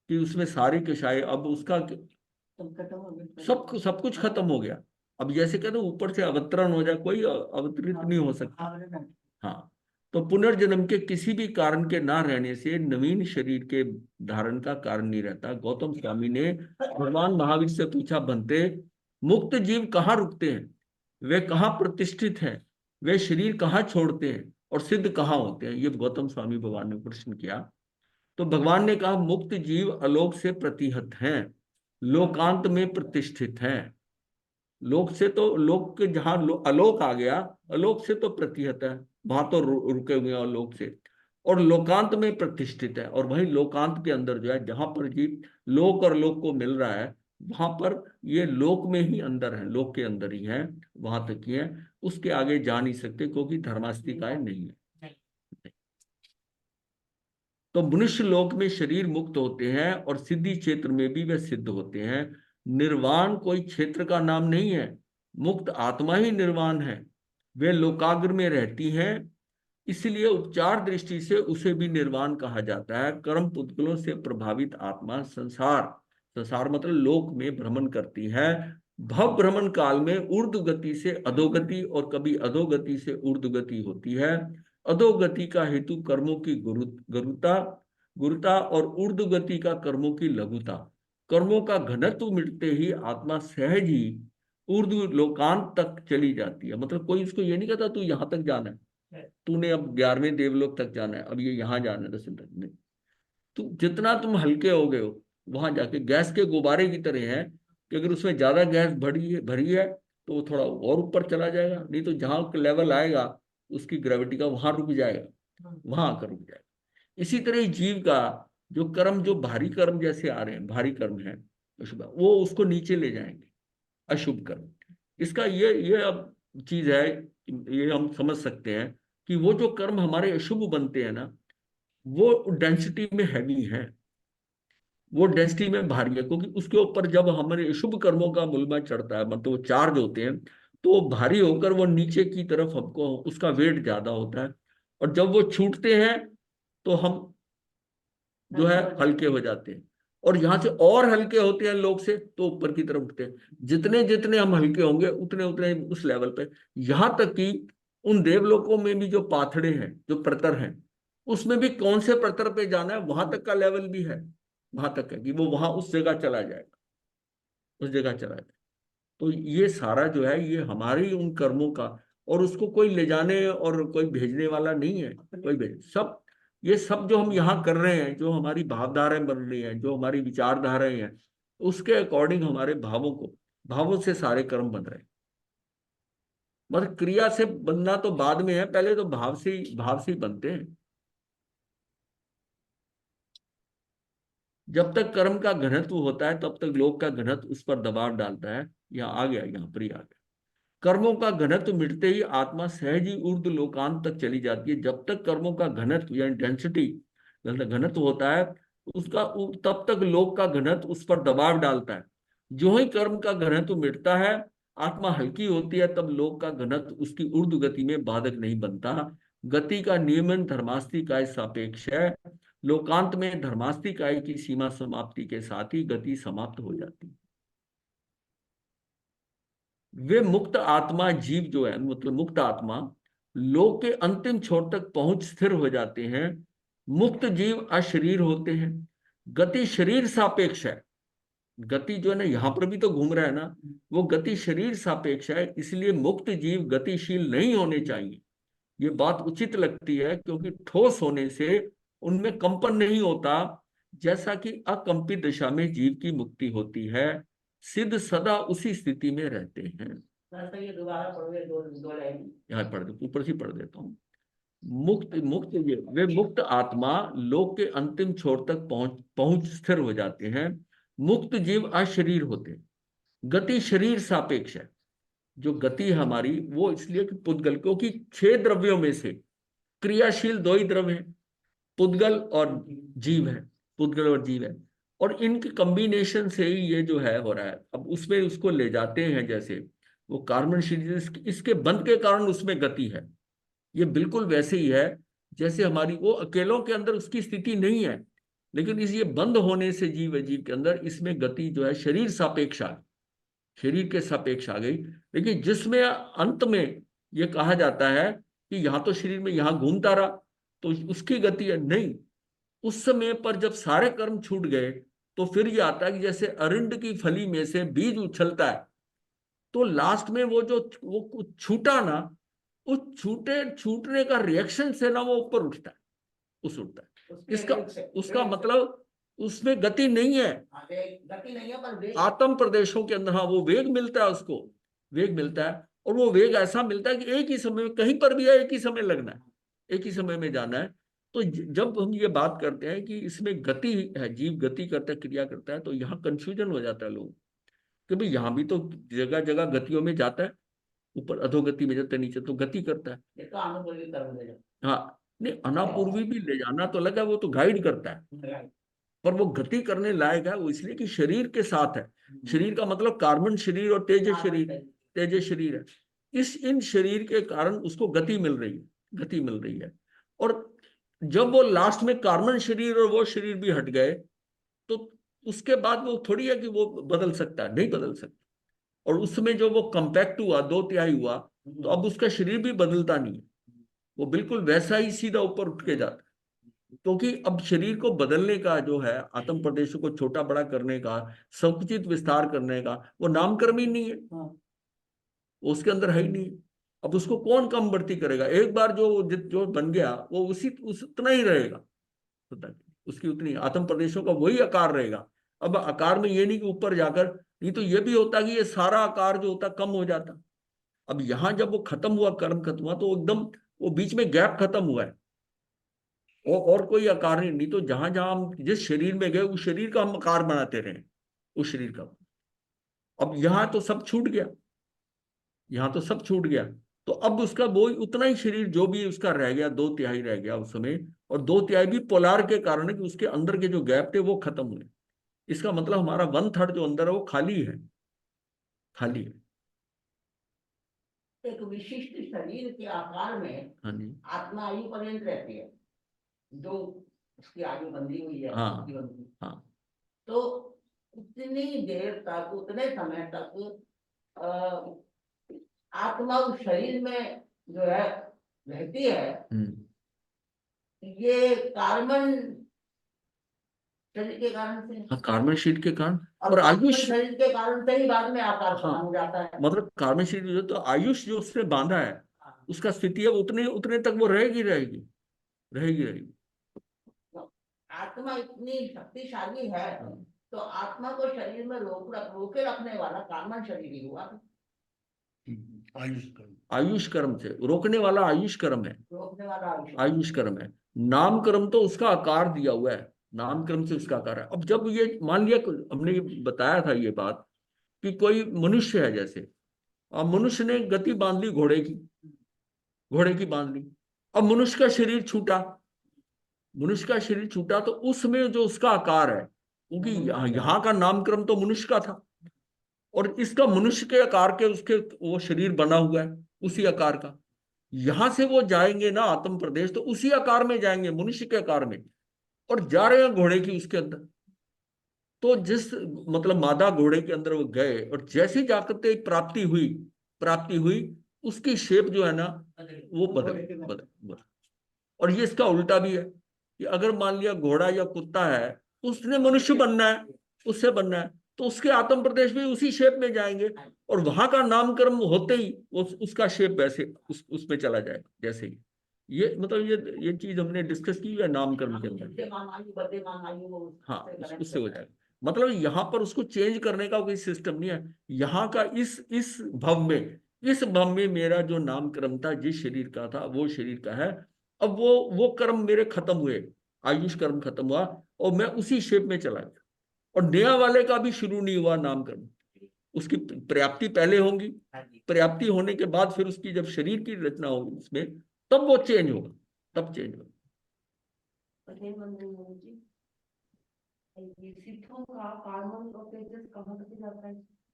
कि उसमें सारी कषाय, अब उसका सब कुछ खत्म हो गया। अब जैसे कहते हैं ऊपर से अवतरण हो जाए, कोई अवतरित नहीं हो सकता। हाँ, तो पुनर्जन्म के किसी भी कारण के ना रहने से नवीन शरीर के धारण का कारण नहीं रहता। गौतम स्वामी ने भगवान महावीर से पूछा, बनते मुक्त जीव कहाँ रुकते हैं, वे कहाँ प्रतिष्ठित हैं, वे शरीर कहाँ छोड़ते हैं और सिद्ध कहाँ होते हैं? ये गौतम स्वामी भगवान ने प्रश्न किया। तो भगवान ने कहा, मुक्त जीव अलोक से प्रतिहत हैं, लोकांत में प्रतिष्ठित हैं। लोक से तो लोक के जहां अलोक आ गया, अलोक से तो प्रतिहत है, वहां तो रुके हुए हैं लोक से, और लोकांत में प्रतिष्ठित है। और वही लोकांत के अंदर जो है, जहां पर जीव लोक और लोक को मिल रहा है, वहां पर ये लोक में ही अंदर है, लोक के अंदर ही है, वहां तक ही है, उसके आगे जा नहीं सकते, क्योंकि धर्मास्तिकाएं नहीं है। तो मनुष्य लोक में शरीर मुक्त होते हैं और सिद्धि क्षेत्र में भी वे सिद्ध होते हैं। निर्वाण कोई क्षेत्र का नाम नहीं है, मुक्त आत्मा ही निर्वाण है। वे लोकाग्र में रहती हैं, इसलिए उपचार दृष्टि से उसे भी निर्वाण कहा जाता है। कर्म पुतगलों से प्रभावित आत्मा संसार संसार मतलब लोक में भ्रमण करती है। भव भ्रमण काल में ऊर्ध्व गति से अधोगति और कभी अधोगति से ऊर्ध्व गति होती है। अधोगति का हेतु कर्मों की गुरुता गुरुता और ऊर्ध्व गति का कर्मों की लघुता। कर्मों का घनत्व मिटते ही आत्मा सहज ही ऊर्ध्व लोकांत तक चली जाती है। मतलब कोई उसको ये नहीं कहता तू यहां तक जाना है, तूने अब 11वें देवलोक तक जाना है, अब ये यहाँ जाना है 10वें तक नहीं। तो जितना तुम हल्के हो गए हो, वहां जाके गैस के गुब्बारे की तरह है कि अगर उसमें ज्यादा गैस भरी है तो वो थोड़ा और ऊपर चला जाएगा, नहीं तो जहां लेवल आएगा उसकी ग्रेविटी का वहां रुक जाएगा, वहां आकर रुक जाएगा। इसी तरह जीव का जो कर्म, जो भारी कर्म जैसे आ रहे हैं, भारी कर्म है अशुभ, वो उसको नीचे ले जाएंगे, अशुभ कर्म। इसका ये अब चीज है, ये हम समझ सकते हैं कि वो जो कर्म हमारे अशुभ बनते हैं ना, वो डेंसिटी में हैवी है, वो डेंसिटी में भारी है, क्योंकि उसके ऊपर जब हमारे शुभ कर्मों का मुलमा चढ़ता है, मतलब वो चार्ज होते हैं, तो वो भारी होकर वो नीचे की तरफ हमको उसका वेट ज्यादा होता है, और जब वो छूटते हैं तो हम जो है हल्के हो जाते हैं, और यहां से और हल्के होते हैं लोग से तो ऊपर की तरफ उठते हैं। जितने जितने हम हल्के होंगे उतने उतने उस लेवल पे, यहां तक कि उन देवलोकों में भी जो पाथड़े हैं, जो प्रतर हैं, उसमें भी कौन से प्रतर पे जाना है वहां तक का लेवल भी है, वहां तक है कि वो वहां उस जगह चला जाएगा, उस जगह चला जाएगा। तो ये सारा जो है ये हमारे उन कर्मों का, और उसको कोई ले जाने और कोई भेजने वाला नहीं है, कोई भेज सब, ये सब जो हम यहाँ कर रहे हैं, जो हमारी भावधाराएं बन रही हैं, जो हमारी विचारधाराएं हैं, उसके अकॉर्डिंग हमारे भावों से सारे कर्म बन रहे हैं। मतलब क्रिया से बनना तो बाद में है, पहले तो भाव से ही बनते हैं। जब तक कर्म का घनत्व होता है तब तक लोक का घनत्व उस पर दबाव डालता है, यहाँ आ गया, यहाँ पर ही आ गया। कर्मों का घनत्व मिटते ही आत्मा सहज ही ऊर्ध्व लोकांत तक चली जाती है। जब तक कर्मों का घनत्व यानी डेंसिटी घनत्व होता है उसका, तब तक लोक का घनत्व उस पर दबाव डालता है। जो ही कर्म का घनत्व मिटता है, आत्मा हल्की होती है, तब लोक का घनत्व उसकी ऊर्ध्व गति में बाधक नहीं बनता। गति का नियमन धर्मास्तिकाय सापेक्ष है। लोकांत में धर्मास्तिकाय की सीमा समाप्ति के साथ ही गति समाप्त हो जाती है। वे मुक्त आत्मा जीव जो है, मतलब मुक्त आत्मा लोक के अंतिम छोर तक पहुंच स्थिर हो जाते हैं। मुक्त जीव अशरीर होते हैं। गति शरीर सापेक्ष है। गति जो है ना, यहां पर भी तो घूम रहा है ना, वो गति शरीर सापेक्ष है, इसलिए मुक्त जीव गतिशील नहीं होने चाहिए। ये बात उचित लगती है क्योंकि ठोस होने से उनमें कंपन नहीं होता, जैसा कि अकंपित दशा में जीव की मुक्ति होती है। सिद्ध सदा उसी स्थिति में रहते हैं। सर ये दोबारा पढ़ोगे, दो लाइन। यहाँ पढ़ दे, ऊपर से पढ़ देता हूँ। मुक्त मुक्त ये वे मुक्त आत्मा लोक के अंतिम छोर तक पहुंच पहुंच स्थिर हो जाते हैं। मुक्त जीव अशरीर होते हैं। गति शरीर सापेक्ष है। जो गति हमारी वो इसलिए कि पुद्गल, क्योंकि 6 द्रव्यों में से क्रियाशील 2 ही द्रव्य हैं, पुद्गल और जीव है। पुद्गल और जीव है, और इनके कॉम्बिनेशन से ही ये जो है हो रहा है। अब उसमें उसको ले जाते हैं, जैसे वो कार्बन शीट इसके बंध के कारण उसमें गति है। ये बिल्कुल वैसे ही है जैसे हमारी, वो अकेलों के अंदर उसकी स्थिति नहीं है, लेकिन इस ये बंद होने से जीव है, जीव के अंदर इसमें गति जो है शरीर सापेक्ष आ गई, शरीर के सापेक्ष आ गई। लेकिन जिसमें अंत में ये कहा जाता है कि यहाँ तो शरीर में यहाँ घूमता रहा तो उसकी गति है, नहीं। उस समय पर जब सारे कर्म छूट गए तो फिर ये आता है कि जैसे अरिंद की फली में से बीज उछलता है, तो लास्ट में वो जो वो छूटा ना, उस छूटने का रिएक्शन से ना वो ऊपर उठता है, उठता है। इसका उसका मतलब उसमें गति नहीं है, गति नहीं है पर वेग। आत्म प्रदेशों के अंदर हाँ वो वेग मिलता है, उसको वेग मिलता है। और वो वेग ऐसा मिलता है कि एक ही समय में कहीं पर भी है, एक ही समय लगना है, एक ही समय में जाना है। तो जब हम ये बात करते हैं कि इसमें गति है, जीव गति करता है, क्रिया करता है, तो यहाँ कंफ्यूजन हो जाता है लोग कि भाई यहाँ भी तो जगह जगह गतियों में जाता है, ऊपर अधोगति में जाता है, नीचे तो गति करता है। ये तो अनुकूलित कर देगा। हाँ, नहीं अनापूर्वी भी ले जाना तो लगा, वो तो गाइड करता है, पर वो गति करने लायक है वो इसलिए कि शरीर के साथ है। शरीर का मतलब कार्बन शरीर और तेज शरीर, तेज शरीर है। इन शरीर के कारण उसको गति मिल रही है, गति मिल रही है। और जब वो लास्ट में कार्बन शरीर और वो शरीर भी हट गए तो उसके बाद वो थोड़ी है कि वो बदल सकता है, नहीं बदल सकता। और उसमें जो वो कंपैक्ट हुआ, 2/3 हुआ, तो अब उसका शरीर भी बदलता नहीं है, वो बिल्कुल वैसा ही सीधा ऊपर उठ के जाता है। क्योंकि अब शरीर को बदलने का जो है, आत्म प्रदेशों को छोटा बड़ा करने का, संकुचित विस्तार करने का, वो नामकर्म ही नहीं है, वो उसके अंदर है ही नहीं। अब उसको कौन कम बढ़ती करेगा? एक बार जो बन गया वो उतना ही रहेगा, उसकी उतनी आत्म प्रदेशों का वही आकार रहेगा। अब आकार में ये नहीं कि ऊपर जाकर, नहीं तो ये भी होता कि ये सारा आकार जो होता कम हो जाता। अब यहां जब वो खत्म हुआ, कर्म खत्म हुआ, तो एकदम वो बीच में गैप खत्म हुआ है, और कोई आकार नहीं। तो जहां जहां हम जिस शरीर में गए उस शरीर का हम आकार बनाते रहे, उस शरीर का। अब यहां तो सब छूट गया, यहां तो सब छूट गया, तो अब उसका वो उतना ही शरीर जो भी उसका रह गया, 2/3 रह गया उस समय। और 2/3 भी पोलार के कारण है कि उसके अंदर के जो गैप थे वो खत्म हुए। इसका मतलब हमारा 1/3 जो अंदर है वो खाली है, खाली है। एक विशिष्ट शरीर के आकार में हाँ जी, आत्मा आयु पर्यंत रहती है, जो उसकी आयु बंधी हुई है। हाँ हाँ, तो उतनी देर तक, उतने समय तक आत्मा उस शरीर में जो है रहती है। ये कार्बन शरीर के कारण से, हाँ कार्बन शीट के कारण और और आयुष, शरीर के कारण से ही बाद में आकार प्रदान हो जाता है। मतलब कार्बन शीट जो, तो आयुष जो उसने बांधा है, उसका स्थिति है उतने उतने तक वो रहेगी रहेगी रहेगी रहेगी। आत्मा इतनी शक्तिशाली है, तो आत्मा को शरीर में रोके रखने वाला कार्बन शरीर ही हुआ। आयुष कर्म से रोकने वाला आयुष कर्म है, रोकने वाला आयुष कर्म है। नाम कर्म तो उसका आकार दिया हुआ है, नाम कर्म से उसका आकार है। अब जब ये मान लिया, हमने ये बताया था ये बात कि कोई मनुष्य है, जैसे अब मनुष्य ने गति बांध ली घोड़े की बांध ली। अब मनुष्य का शरीर छूटा, मनुष्य का शरीर छूटा तो उसमें जो उसका आकार है, क्योंकि यहाँ का नामकरण तो मनुष्य का था, और इसका मनुष्य के आकार के उसके वो शरीर बना हुआ है उसी आकार का। यहां से वो जाएंगे ना आत्म प्रदेश, तो उसी आकार में जाएंगे, मनुष्य के आकार में, और जा रहे हैं घोड़े की उसके अंदर। तो जिस मतलब मादा घोड़े के अंदर वो गए, और जैसी जाकर प्राप्ति हुई, उसकी शेप जो है ना वो बदल। और ये इसका उल्टा भी है कि अगर मान लिया घोड़ा या कुत्ता है, उसने मनुष्य बनना है, उससे बनना है, तो उसके आत्म प्रदेश भी उसी शेप में जाएंगे, और वहां का नामकरण होते ही उसका शेप वैसे उसमें चला जाएगा जैसे ही। ये मतलब ये चीज हमने डिस्कस की है नामकरण के अंदर। हाँ, उससे हो जाएगा। मतलब यहाँ पर उसको चेंज करने का कोई सिस्टम नहीं है। यहाँ का इस भव में मेरा जो नामकरण था, जिस शरीर का था वो शरीर का है। अब वो कर्म मेरे खत्म हुए, आयुष कर्म खत्म हुआ, और मैं उसी शेप में चला गया। और नया वाले का भी शुरू नहीं हुआ नामकरण, उसकी पर्याप्ति पहले होगी, पर्याप्ति होने के बाद फिर उसकी जब शरीर की रचना होगी उसमें, तब वो चेंज होगा, तब चेंज होगा।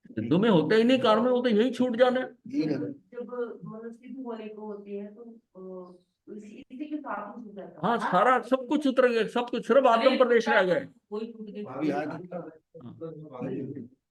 सिद्धों में होता ही नहीं, कारण में होता यही छूट जाना है। यही है। जब मतलब सिद्ध होने को होती है तो इसी के साथ ही छूट जाता है। हाँ, सारा सब कुछ उतर गया, सब कुछ, सिर्फ आत्म प्रदेश रह गए। अभी आज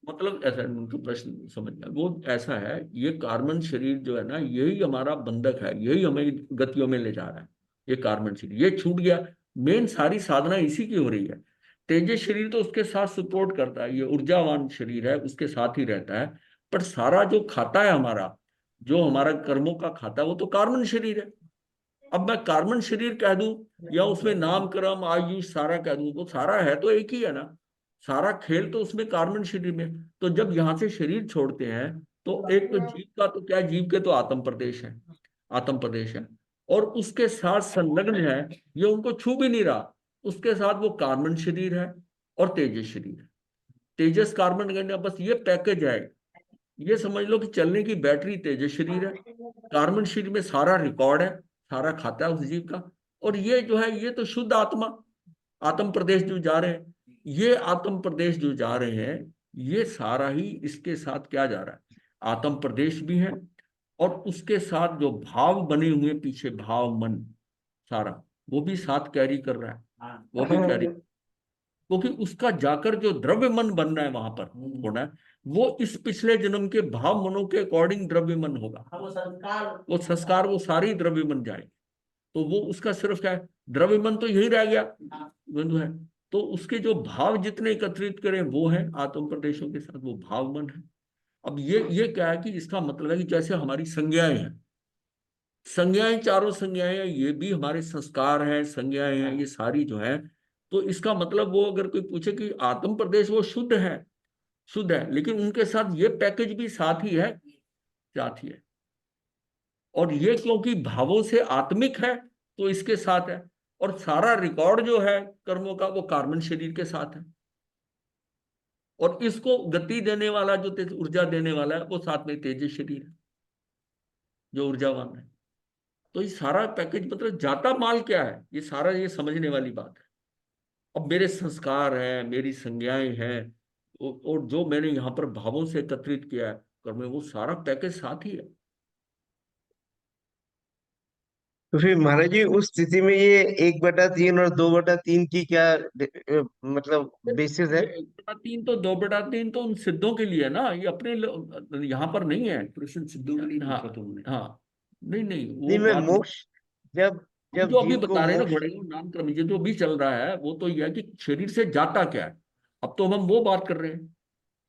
मतलब ऐसा उनका प्रश्न समझ गया, वो ऐसा है, ये कार्बन शरीर जो है ना, यही हमारा बंधक है, यही हमें गतियों में ले जा रहा है। ये कार्बन शरीर ये छूट गया, मेन सारी साधना इसी की हो रही है। तेजस शरीर तो उसके साथ सपोर्ट करता है, ये ऊर्जावान शरीर है, उसके साथ ही रहता है। पर सारा जो खाता है हमारा, जो हमारा कर्मों का खाता है, वो तो कार्बन शरीर है। अब मैं कार्बन शरीर कह दूं, या उसमें नाम कर्म आयुष सारा कह दूं, तो सारा है तो एक ही है ना, सारा खेल तो उसमें कार्बन शरीर में। तो जब यहां से शरीर छोड़ते हैं, तो एक तो जीव का तो क्या, जीव के तो आत्म प्रदेश है, आत्म प्रदेश है, और उसके साथ संलग्न है, ये उनको छू भी नहीं रहा। उसके साथ वो कार्बन शरीर है और तेजस शरीर है। तेजस कार्बन करना, बस ये पैकेज है। ये समझ लो कि चलने की बैटरी तेजस शरीर है, कार्बन शरीर में सारा रिकॉर्ड है, सारा खाता है उस जीव का। और ये जो है, ये तो शुद्ध आत्मा, आत्म प्रदेश जो जा रहे हैं, ये आत्म प्रदेश जो जा रहे हैं, ये सारा ही इसके साथ क्या जा रहा है, आत्म प्रदेश भी है, और उसके साथ जो भाव बने हुए पीछे, भाव मन सारा, वो भी साथ कैरी कर रहा है, वो भी कैरी, क्योंकि उसका जाकर जो द्रव्य मन बनना है वहां पर होना है, वो इस पिछले जन्म के भाव मनों के अकॉर्डिंग द्रव्य मन होगा। वो सारी द्रव्य मन जाएगी। तो वो उसका सिर्फ क्या है, द्रव्य मन तो यही रह गया, बंधु है। तो उसके जो भाव जितने एकत्रित करें वो है आत्म प्रदेशों के साथ, वो भाव मन है। अब ये क्या है कि इसका मतलब है कि जैसे हमारी संज्ञाएं हैं, संज्ञाएं, चारों संज्ञाएं हैं, ये भी हमारे संस्कार हैं, संज्ञाएं हैं, ये सारी जो है। तो इसका मतलब वो अगर कोई पूछे कि आत्म प्रदेश वो शुद्ध है, लेकिन उनके साथ ये पैकेज भी साथ ही है। और ये क्योंकि भावों से आत्मिक है, तो इसके साथ है। और सारा रिकॉर्ड जो है कर्मों का, वो कार्बन शरीर के साथ है। और इसको गति देने वाला, जो ऊर्जा देने वाला है, वो साथ में तेजस शरीर है, जो ऊर्जावान है। तो ये सारा पैकेज, मतलब जाता माल क्या है, ये सारा, ये समझने वाली बात है। अब मेरे संस्कार हैं, मेरी संज्ञाएं हैं, और जो मैंने यहाँ पर भावों से एकत्रित किया है कर्म में, वो सारा पैकेज साथ ही है। तो फिर महाराज जी उस स्थिति में ये 1/3 और 2/3 की क्या मतलब बेसिस है? ये 1/3 तो 2/3 तो उन सिद्धों के लिए है ना, ये अपने यहाँ पर नहीं है। कृष्ण सिद्धों के लिए हाँ, पूछा था उन्होंने। हाँ, नहीं नहीं वो मैं बात, मोक्ष जब हम जब जो अभी जीव को बता रहे हैं ना, मोक्ष। घोड़े को नाम क्रम ये जो भी चल रहा है, वो तो यह है कि शरीर से जाता क्या है। अब तो हम वो बात कर रहे हैं।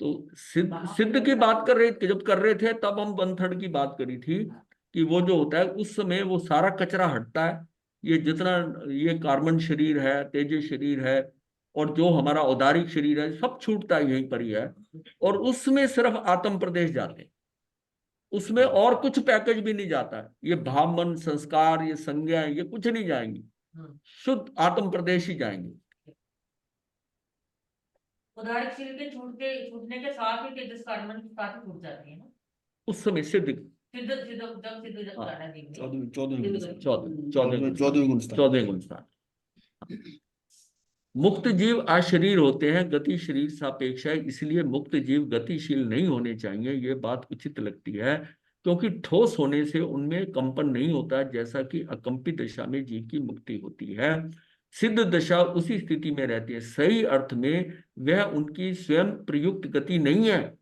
तो सिद्ध की बात कर रहे थे, जब कर रहे थे तब हम 1/3 की बात करी थी, कि वो जो होता है उस समय वो सारा कचरा हटता है। ये जितना ये कार्बन शरीर है, तेजस शरीर है, और जो हमारा औदारिक शरीर है, सब छूटता है, यहीं पर ही है। और उसमें सिर्फ आत्म प्रदेश जाते हैं, उसमें और कुछ पैकेज भी नहीं जाता है। ये भाव मन संस्कार, ये संज्ञा, ये कुछ नहीं जाएंगी, शुद्ध आत्म प्रदेश ही जाएंगे। उदाहरण शरीर के छूटने के साथ ही तेजस कार्बन के साथ ही छूट जाती है ना। उस समय सिद्ध सिद्ध सिद्ध जब सिद्ध जब हाँ। करना चाहिए। चौदहवीं चौदहवीं गुण स्थान। चौदह गुण स्थान। मुक्त जीव अशरीर होते हैं, गति शरीर सापेक्ष है, इसलिए मुक्त जीव गतिशील नहीं होने चाहिए। ये बात उचित लगती है, क्योंकि ठोस होने से उनमें कंपन नहीं होता, जैसा कि अकंपित दशा में जीव की मुक्ति होती है। सिद्ध दशा उसी स्थिति में रहती है। सही अर्थ में वह उनकी स्वयं प्रयुक्त गति नहीं है,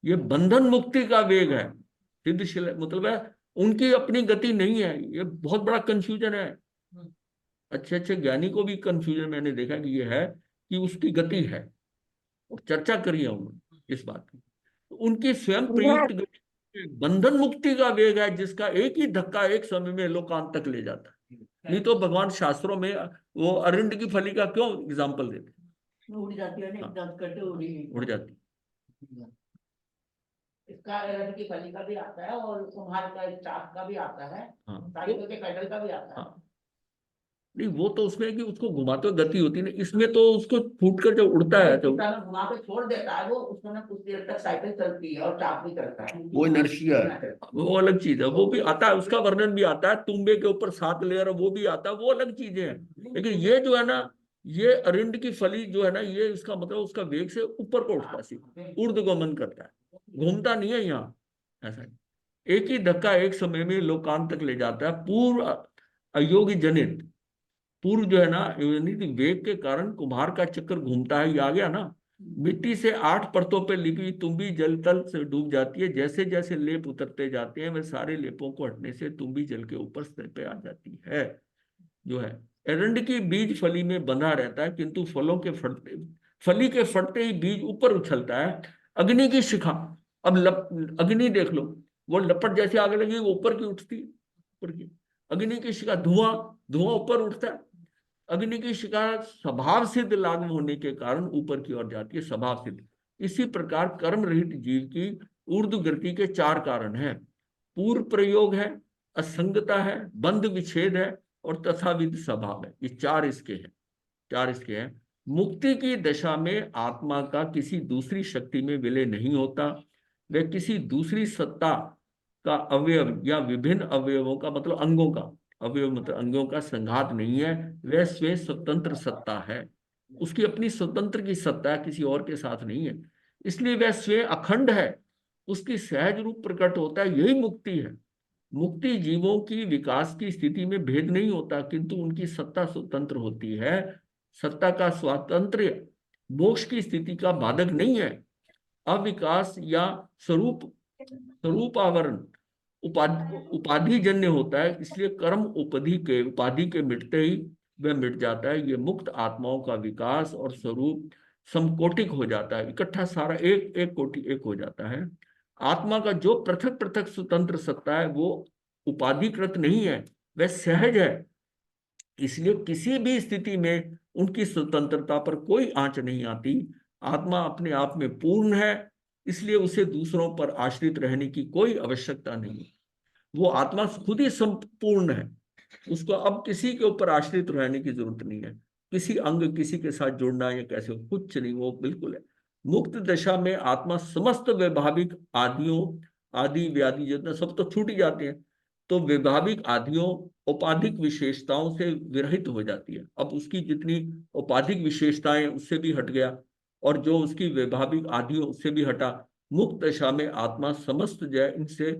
ये बंधन मुक्ति का वेग है। सिद्धशील मतलब है उनकी अपनी गति नहीं है। ये बहुत बड़ा कंफ्यूजन है। अच्छे अच्छे ज्ञानी को भी कंफ्यूजन मैंने देखा कि ये है कि उसकी गति है, और चर्चा करी है उन्होंने इस बात की। तो उनकी स्वयं प्रयुक्त गति बंधन मुक्ति का वेग है, जिसका एक ही धक्का एक समय में लोकांत तक ले जाता है। नहीं तो भगवान शास्त्रों में वो अरिंद की फली का क्यों एग्जाम्पल देते? उड़ जाती है ना, एकदम करके उड़ जाती। इसका अरंड की फली का भी आता है, और कुम्हार का चाक का भी आता है, हाँ साइकिल के पैडल का भी आता है। हाँ। नहीं वो तो उसमें है कि उसको घुमाते हुए गति होती है ना, इसमें तो उसको फूट कर जब उड़ता है तो घुमा के छोड़ देता है वो, उसमें कुछ देर तक साइकिल चलती है और चाक भी चलता है। वो इनर्शिया है। वो अलग चीज है, वो भी आता है, उसका वर्णन भी आता है। तुम्बे के ऊपर 7 लेयर वो भी आता है, वो अलग चीजें हैं। लेकिन ये जो है ना, ये अरिंद की फली जो है ना, ये इसका मतलब उसका वेग से ऊपर को उठता है, ऊर्ध्वगमन करता है, घूमता नहीं है यहाँ। ऐसा एक ही धक्का एक समय में लोकांत तक ले जाता है। पूर्व अयोग्य जनित, पूर्व जो है ना वेग के कारण कुम्हार का चक्कर घूमता है। ये आ गया ना, मिट्टी से 8 परतों पर लिखी हुई तुम्बी जल तल से डूब जाती है। जैसे जैसे लेप उतरते जाते हैं, वे सारे लेपों को हटने से तुम्बी जल के ऊपर स्तर पे आ जाती है। जो है एरंड की बीज फली में बंधा रहता है, किंतु फली के फटते ही बीज ऊपर उछलता है। अग्नि की शिखा, अब अग्नि देख लो, वो लपट जैसे आग लगी वो ऊपर की उठती है, ऊपर की। अग्नि की शिखा, धुआं ऊपर उठता है। अग्नि की शिखा स्वभाव सिद्ध लागू होने के कारण ऊपर की ओर जाती है, स्वभाव सिद्ध। इसी प्रकार कर्म रहित जीव की ऊर्ध्व गति के 4 कारण हैं। पूर्व प्रयोग है, असंगता है, बंध विच्छेद है, और तथाविध स्वभाव है। ये 4 इसके हैं, 4 इसके हैं। मुक्ति की दशा में आत्मा का किसी दूसरी शक्ति में विलय नहीं होता। वह किसी दूसरी सत्ता का अवयव या विभिन्न अवयवों का मतलब अंगों का अवयव मतलब अंगों का संघात नहीं है। वह स्वयं स्वतंत्र सत्ता है, उसकी अपनी स्वतंत्र की सत्ता है, किसी और के साथ नहीं है। इसलिए वह स्वयं अखंड है, उसकी सहज रूप प्रकट होता है। यही मुक्ति है। मुक्ति जीवों की विकास की स्थिति में भेद नहीं होता, किंतु उनकी सत्ता स्वतंत्र होती है। सत्ता का स्वातंत्र्य मोक्ष की स्थिति का बाधक नहीं है। अविकास या स्वरूपावरण उपाधि जन्य होता है। इसलिए कर्म उपाधि के मिटते ही वह मिट जाता है। ये मुक्त आत्माओं का विकास और स्वरूप समकोटिक हो जाता है, इकट्ठा सारा एक एक कोटि एक हो जाता है। आत्मा का जो पृथक पृथक स्वतंत्र सत्ता है वो उपाधिकृत नहीं है, वह सहज है। इसलिए किसी भी स्थिति में उनकी स्वतंत्रता पर कोई आंच नहीं आती। आत्मा अपने आप में पूर्ण है, इसलिए उसे दूसरों पर आश्रित रहने की कोई आवश्यकता नहीं। वो आत्मा खुद ही संपूर्ण है, उसको अब किसी के ऊपर आश्रित रहने की जरूरत नहीं है। किसी अंग किसी के साथ जुड़ना या कैसे, कुछ नहीं, वो बिल्कुल है। मुक्त दशा में आत्मा समस्त वैभाविक आदि व्याधि जितना सब तो छूट ही जाते हैं, तो वैभाविक आदियों औपाधिक विशेषताओं से विरहित हो जाती है। अब उसकी जितनी औपाधिक विशेषताएं उससे भी हट गया, और जो उसकी वैभाविक आदियों उससे भी हटा। मुक्त दशा में आत्मा समस्त जय इनसे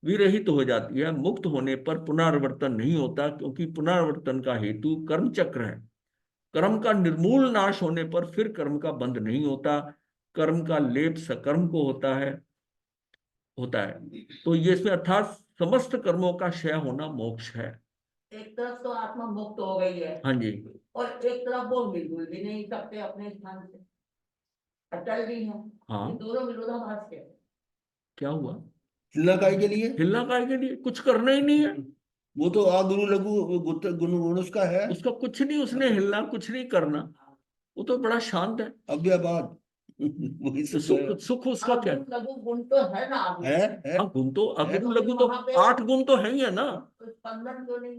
विरहित हो जाती है। मुक्त होने पर पुनरावर्तन नहीं होता, क्योंकि पुनरावर्तन का हेतु कर्म चक्र है। कर्म का निर्मूल नाश होने पर फिर कर्म का बंध नहीं होता। कर्म का लेप सकर्म को होता है। तो ये इसमें अर्थात समस्त कर्मों का क्षय होना मोक्ष है। एक तरफ तो आत्मा मुक्त हो गई है, हाँ जी, और एक तरफ वो बिल्कुल भी नहीं सकते अपने स्थान से, अटल भी है। हाँ। ये दोनों विरोधाभास है। क्या हुआ? हिलना काय के लिए? हिलना काय के लिए? कुछ करना ही नहीं है। वो तो आगुरु लघु गुण उसका है। उसका कुछ नहीं, उसने हिलना कुछ नहीं करना, वो तो बड़ा शांत है। अव्ययवाद वही तो सब है। सुख उसका क्या है? लघु गुण तो है ना आगे। है हाँ, गुण तो अगुण है। लघु तो वहाँ पे 8 गुण तो है ही है ना। कोई स्पंदन क्यों नहीं?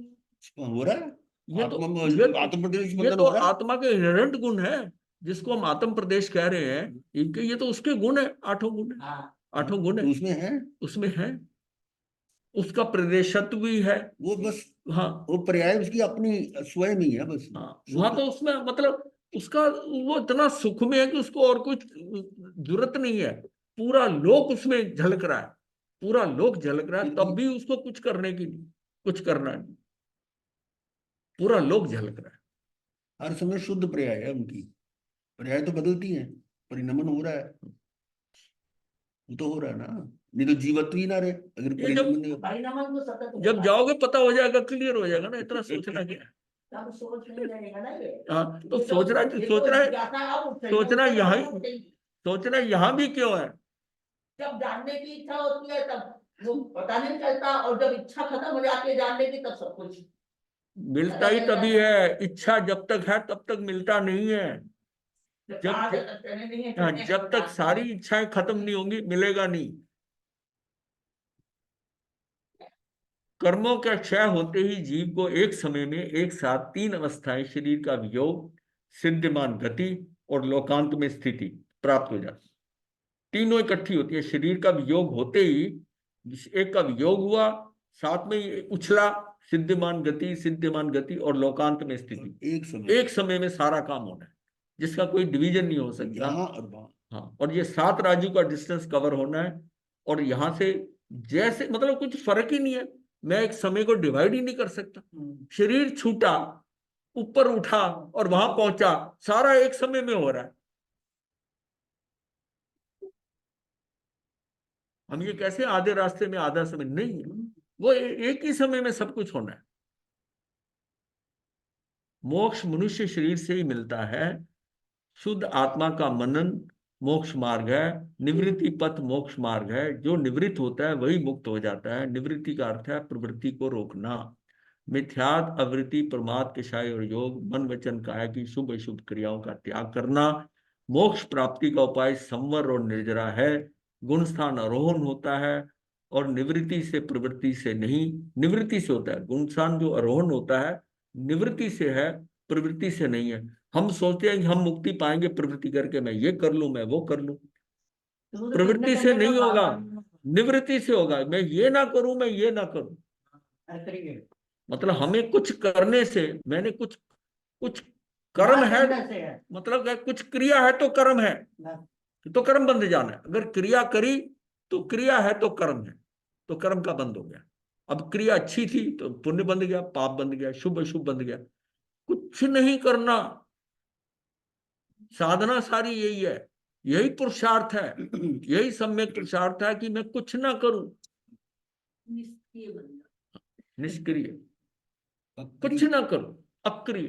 हो रहा है। ये आत्मा में तो आत्म प्रदेश ये स्पंदन तो हो रहा है। आत्मा के इनहेरेंट गुण है, जिसको हम आत्म प्रदेश कह रहे हैं। इनके ये तो उसके गुण है, 8 गुण है। हाँ, 8 गुण तो है, उसमें है उसमें है, उसका प्रदेशत्व भी है। वो, बस हाँ वो पर्याय उसकी अपनी स्वयं ही है बस। हाँ, वहां तो उसमें मतलब उसका वो इतना सुख में है कि उसको और कुछ जरूरत नहीं है। पूरा लोक उसमें झलक रहा है, पूरा लोक झलक रहा है, तब भी उसको कुछ करने की नहीं, कुछ करना नहीं, पूरा लोक झलक रहा है। हर समय शुद्ध पर्याय है उनकी। पर्याय तो बदलती है, परिणमन हो रहा है, वो तो हो रहा है ना, नहीं तो जीवत्व ही ना रहे अगर ये जब परिणमन नहीं होता। परिणाम तो सतत जब होगा। जाओगे पता हो जाएगा, क्लियर हो जाएगा ना, इतना सोचना क्या है। तब सोच नहीं रहेगा ना ये। हाँ तो ये सोचना, ये सोचना, जिज्ञासा अब उठ रही है, सोचना उससे यहाँ पहले ही, उठेगी। सोचना यहाँ भी क्यों है। जब जानने की इच्छा होती है तब वो पता नहीं चलता, और जब इच्छा खत्म हो जाती है जानने की तब सब कुछ मिलता पता ही चल तभी जाता है। है, इच्छा जब तक है तब तक मिलता नहीं है। जब जब कहा तक चले नहीं है, हाँ, चलते हैं जब तक रास्ते सारी में। इच्छाएं खत्म नहीं होंगी मिलेगा नहीं। कर्मों का क्षय होते ही जीव को एक समय में एक साथ 3 अवस्थाएं, शरीर का वियोग, सिद्धिमान गति और लोकांत में स्थिति प्राप्त हो जाती। तीनों इकट्ठी होती है। शरीर का वियोग होते ही एक का वियोग हुआ, साथ में ही उछला, सिद्धिमान गति और लोकांत में स्थिति। एक समय में सारा काम होना है, जिसका कोई डिवीजन नहीं हो सकता। यहाँ और वहाँ। हाँ, और ये 7 राज्यों का डिस्टेंस कवर होना है। और यहां से जैसे मतलब कुछ फर्क ही नहीं है, मैं एक समय को डिवाइड ही नहीं कर सकता। शरीर छूटा, ऊपर उठा और वहां पहुंचा, सारा एक समय में हो रहा है। हम ये कैसे आधे रास्ते में आधा समय नहीं है, वो एक ही समय में सब कुछ होना है। मोक्ष मनुष्य शरीर से ही मिलता है। शुद्ध आत्मा का मनन मोक्ष मार्ग है। निवृत्ति पथ मोक्ष मार्ग है। जो निवृत्त होता है वही मुक्त हो जाता है। निवृत्ति का अर्थ है प्रवृत्ति को रोकना। मिथ्यात अवृत्ति प्रमाद कषाय और योग, मन वचन काया की शुभ अशुभ क्रियाओं का त्याग करना। मोक्ष प्राप्ति का उपाय संवर और निर्जरा है। गुण स्थान आरोहण होता है और निवृत्ति से प्रवृत्ति से नहीं, निवृत्ति से होता है। गुण स्थान जो आरोहण होता है निवृत्ति से है, प्रवृत्ति से नहीं है। हम सोचते हैं कि हम मुक्ति पाएंगे प्रवृत्ति करके, मैं ये कर लूं, मैं वो कर लूं। तो वो तो प्रवृत्ति करने से करने का नहीं होगा, भाव निवृत्ति से होगा। मैं ये ना करूं, मैं ये ना करूं। है। मतलब हमें कुछ करने से, मैंने कुछ कुछ कर्म ना है, करने से है। मतलब क्या, कुछ क्रिया है तो कर्म है, तो कर्म बंद जाना है। अगर क्रिया करी तो क्रिया है तो कर्म है, तो कर्म का बंद हो गया। अब क्रिया अच्छी थी तो पुण्य बंध गया, पाप बंध गया, शुभ अशुभ बंध गया। कुछ नहीं करना, साधना सारी यही है, यही पुरुषार्थ है, यही सम्यक पुरुषार्थ है कि मैं कुछ ना करूं, निष्क्रिय बनना। निष्क्रिय, कुछ ना करूं, अक्रिय।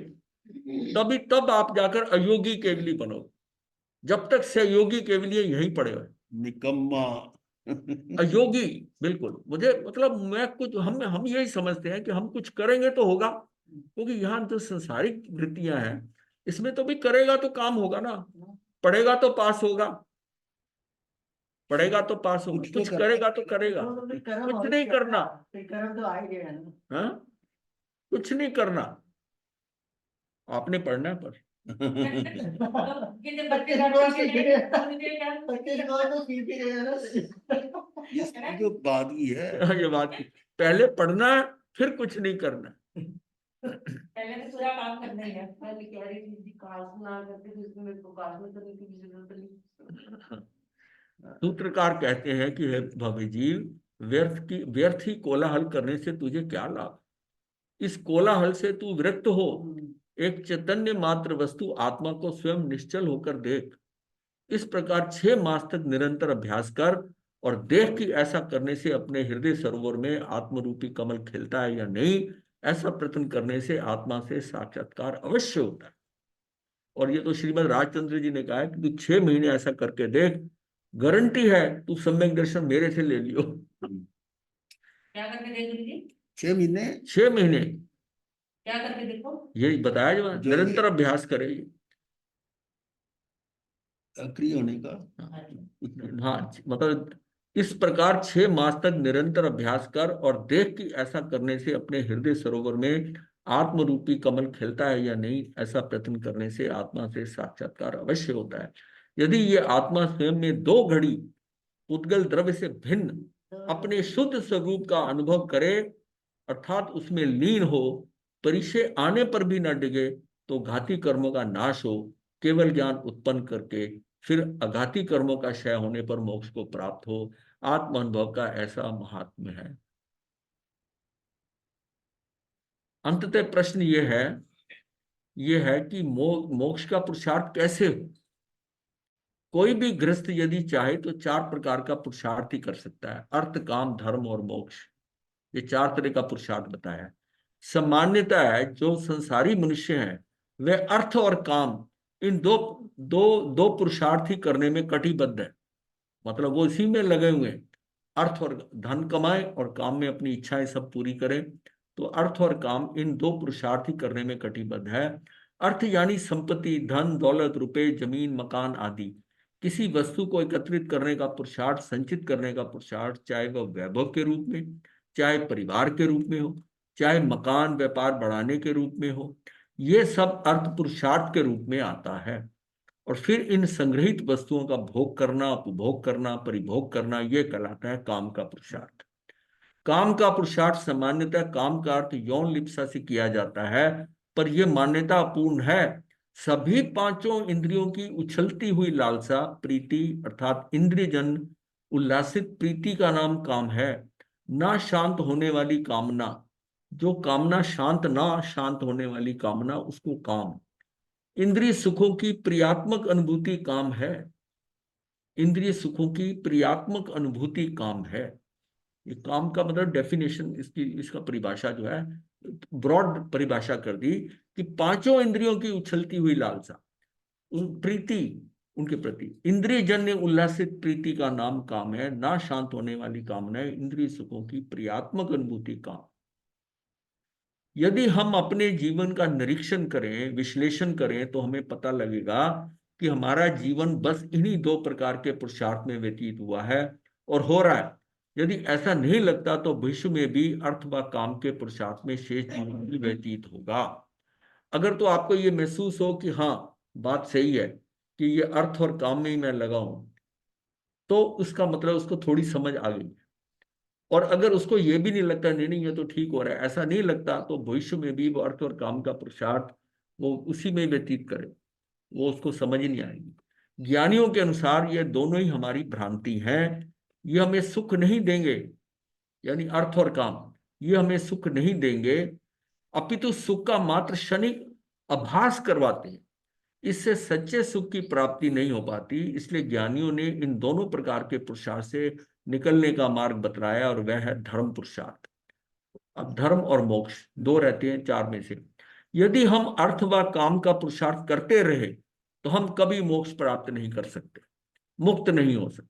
तभी तब आप जाकर अयोगी केवली बनोगे। जब तक सहयोगी केवली यहीं पड़े हुए निकम्मा। अयोगी। बिल्कुल, मुझे मतलब मैं कुछ, हम यही समझते हैं कि हम कुछ करेंगे तो होगा, क्योंकि यहाँ जो संसारिक वृत्तियां हैं इसमें तो भी करेगा तो काम होगा ना, पढ़ेगा तो पास होगा, पढ़ेगा तो पास होगा, कुछ तो कुछ कर- करेगा तो करेगा। तो फिर कर्म कुछ अवश्य नहीं करना, फिर कर्म तो आ ही गया ना। हाँ, कुछ नहीं करना। आपने पढ़ना है पर कितने बच्चे बच्चे का का सीख रहे हैं। मुझे क्या बच्चे का तो सीख ही रहे हैं ना। ये जो बात भी है, ये बात की, पहले पढ़ना है फिर कुछ नहीं करना। पहले तो पूरा काम करना ही है। पहले कह रही थी काश ना करके तो इसमें मेरे को काश में करने की भी जरूरत नहीं। सूत्रकार कहते हैं कि हे भव्य जीव, व्यर्थ ही कोलाहल करने से तुझे क्या लाभ। इस कोलाहल से तू विरक्त हो, एक चैतन्य मात्र वस्तु आत्मा को स्वयं निश्चल होकर देख। इस प्रकार 6 मास तक निरंतर अभ्यास कर और देख कि ऐसा करने से अपने हृदय सरोवर में आत्मरूपी कमल खिलता है या नहीं। ऐसा प्रयत्न करने से आत्मा से साक्षात्कार अवश्य होता है। और ये तो श्रीमद राजचंद्र जी ने कहा है कि तू 6 महीने ऐसा करके देख, गारंटी है तू सम्यक दर्शन मेरे से ले लियो। क्या करके देख लीजिए, 6 महीने 6 महीने क्या करके देखो। ये बताया जो है, जो निरंतर अभ्यास करे। अक्रिय होने का। हाँ, मतलब इस प्रकार 6 मास तक निरंतर अभ्यास कर और देख कि ऐसा करने से अपने हृदय सरोवर में आत्मरूपी कमल खिलता है या नहीं। ऐसा प्रयत्न करने से आत्मा से साक्षात्कार अवश्य होता है। यदि ये आत्मा स्वयं में 2 घड़ी उद्गल द्रव्य से भिन्न अपने शुद्ध स्वरूप का अनुभव करे, अर्थात उसमें लीन हो, परिचय आने पर भी न डिगे, तो घाती कर्मों का नाश हो, केवल ज्ञान उत्पन्न करके फिर अघाती कर्मों का क्षय होने पर मोक्ष को प्राप्त हो। आत्म अनुभव का ऐसा महात्म्य है। अंततः प्रश्न यह है कि मोक्ष का पुरुषार्थ कैसे हो। कोई भी गृहस्थ यदि चाहे तो 4 प्रकार का पुरुषार्थ ही कर सकता है। अर्थ, काम, धर्म और मोक्ष, ये 4 तरह का पुरुषार्थ बताया है। सामान्यता है जो संसारी मनुष्य हैं वे अर्थ और काम इन दो पुरुषार्थ ही करने में कटिबद्ध है। मतलब वो इसी में लगे हुए हैं, अर्थ और धन कमाएं और काम में अपनी इच्छाएं सब पूरी करें। तो अर्थ और काम इन 2 पुरुषार्थ ही करने में कटिबद्ध है। अर्थ यानी संपत्ति, धन दौलत, रुपए, जमीन, मकान आदि किसी वस्तु को एकत्रित करने का पुरुषार्थ, संचित करने का पुरुषार्थ, चाहे वह वैभव के रूप में, चाहे परिवार के रूप में हो, चाहे मकान व्यापार बढ़ाने के रूप में हो, ये सब अर्थ पुरुषार्थ के रूप में आता है। और फिर इन संग्रहित वस्तुओं का भोग करना, उपभोग करना, परिभोग करना, यह कहलाता है काम का पुरुषार्थ। काम का पुरुषार्थ सामान्यतः काम का अर्थ यौन लिप्सा से किया जाता है, पर यह मान्यता अपूर्ण है। सभी 5 इंद्रियों की उछलती हुई लालसा, प्रीति अर्थात इंद्रियजन उल्लासित प्रीति का नाम काम है। ना शांत होने वाली कामना, जो कामना शांत होने वाली कामना, उसको काम। इंद्रिय सुखों की प्रियात्मक अनुभूति काम है। इंद्रिय सुखों की प्रियात्मक अनुभूति काम है। ये काम का मतलब डेफिनेशन, इसका परिभाषा जो है ब्रॉड परिभाषा कर दी कि 5 इंद्रियों की उछलती हुई लालसा, प्रीति उनके प्रति, इंद्रिय जन्य उल्लासित प्रीति का नाम काम है। ना शांत होने वाली कामना है, इंद्रिय सुखों की प्रियात्मक अनुभूति काम। यदि हम अपने जीवन का निरीक्षण करें, विश्लेषण करें, तो हमें पता लगेगा कि हमारा जीवन बस इन्हीं 2 प्रकार के पुरुषार्थ में व्यतीत हुआ है और हो रहा है। यदि ऐसा नहीं लगता तो भविष्य में भी अर्थ व काम के पुरुषार्थ में शेष जीवन भी व्यतीत होगा। अगर तो आपको ये महसूस हो कि हाँ बात सही है कि ये अर्थ और काम में ही मैं लगा हूं, तो उसका मतलब उसको थोड़ी समझ आ गई। और अगर उसको ये भी नहीं लगता नहीं नहीं ये तो ठीक हो रहा है, ऐसा नहीं लगता, तो भविष्य में भी वो अर्थ और काम का पुरुषार्थ वो उसी में व्यतीत करे, वो उसको समझ ही नहीं आएगी। ज्ञानियों के अनुसार ये दोनों ही हमारी भ्रांति हैं। ये हमें सुख नहीं देंगे, यानी अर्थ और काम ये हमें सुख नहीं देंगे, अपितु सुख का मात्र क्षणिक आभास करवाते हैं। इससे सच्चे सुख की प्राप्ति नहीं हो पाती। इसलिए ज्ञानियों ने इन दोनों प्रकार के पुरुषार्थ से निकलने का मार्ग बतलाया और वह है धर्म पुरुषार्थ। अब धर्म और मोक्ष 2 रहते हैं 4 में से। यदि हम अर्थ व काम का पुरुषार्थ करते रहे तो हम कभी मोक्ष प्राप्त नहीं कर सकते, मुक्त नहीं हो सकते।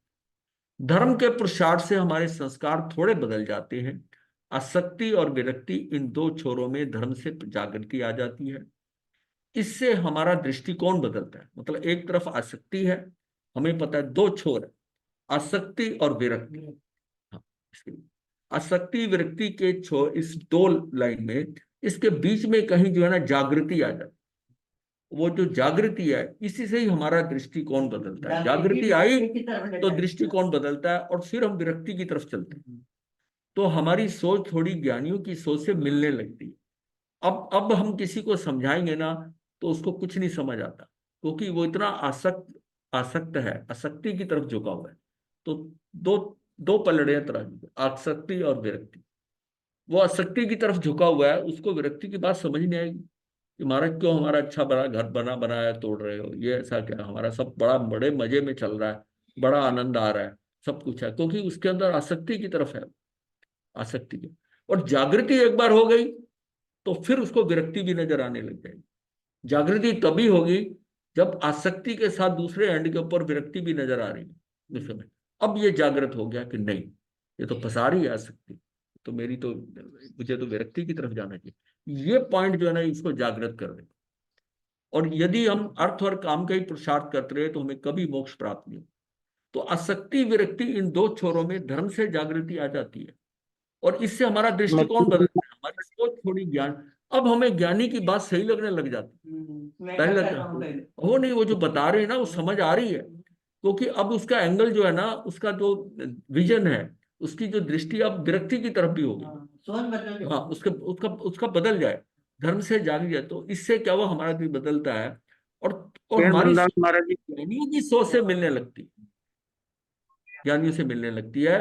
धर्म के पुरुषार्थ से हमारे संस्कार थोड़े बदल जाते हैं। आसक्ति और विरक्ति, इन 2 छोरों में धर्म से जागृति आ जाती है। इससे हमारा दृष्टिकोण बदलता है। मतलब एक तरफ आसक्ति है, हमें पता है 2 छोर है, आसक्ति और विरक्ति। हाँ, आसक्ति विरक्ति के छोर, इस 2 लाइन में, इसके बीच में कहीं जो है ना जागृति आ जाती। वो जो जागृति है इसी से ही हमारा दृष्टिकोण बदलता है। जागृति आई तो दृष्टिकोण बदलता है और फिर हम विरक्ति की तरफ चलते हैं। तो हमारी सोच थोड़ी ज्ञानियों की सोच से मिलने लगती है। अब हम किसी को समझाएंगे ना तो उसको कुछ नहीं समझ आता, क्योंकि वो इतना आसक्त है, आसक्ति की तरफ झुका हुआ है। तो दो पलड़े हैं तराजू के, आसक्ति और विरक्ति। वो आसक्ति की तरफ झुका हुआ है, उसको विरक्ति की बात समझ नहीं आएगी कि महाराज क्यों हमारा अच्छा बड़ा घर बनाया तोड़ रहे हो, ये ऐसा क्या, हमारा सब बड़े मजे में चल रहा है, बड़ा आनंद आ रहा है, सब कुछ है, क्योंकि उसके अंदर आसक्ति की तरफ है, आसक्ति की। और जागृति एक बार हो गई तो फिर उसको विरक्ति भी नजर आने लग जाएगी। जागृति तभी होगी जब आसक्ति के साथ दूसरे एंड के ऊपर विरक्ति भी नजर आ रही है उस समय। अब ये जागृत हो गया कि नहीं, ये तो फंसा रही है आसक्ति, तो मुझे तो विरक्ति की तरफ जाना चाहिए। ये पॉइंट जो है ना इसको जागृत कर दे। और यदि हम अर्थ और काम का ही पुरुषार्थ करते रहे तो हमें कभी मोक्ष प्राप्त नहीं। तो आसक्ति विरक्ति, इन 2 छोरों में धर्म से जागृति आ जाती है और इससे हमारा दृष्टिकोण बदलता है, हमारी सोच थोड़ी ज्ञान। अब हमें ज्ञानी की बात सही लगने लग जाती है। पहले लगता वो नहीं, वो जो बता रहे हैं ना वो समझ आ रही है। क्योंकि अब उसका एंगल जो है ना, उसका जो विजन है, उसकी जो दृष्टि अब विरक्ति की तरफ भी होगी। सोच बदल जाए। हाँ, उसका उसका उसका बदल जाए, धर्म से जाग जाए, तो इससे क्या हुआ, हमारा भी बदलता है। और फिर हमारी बलदान महाराज जी, ज्ञानियों की सोच से मिलने लगती है, ज्ञानियों से मिलने लगती है।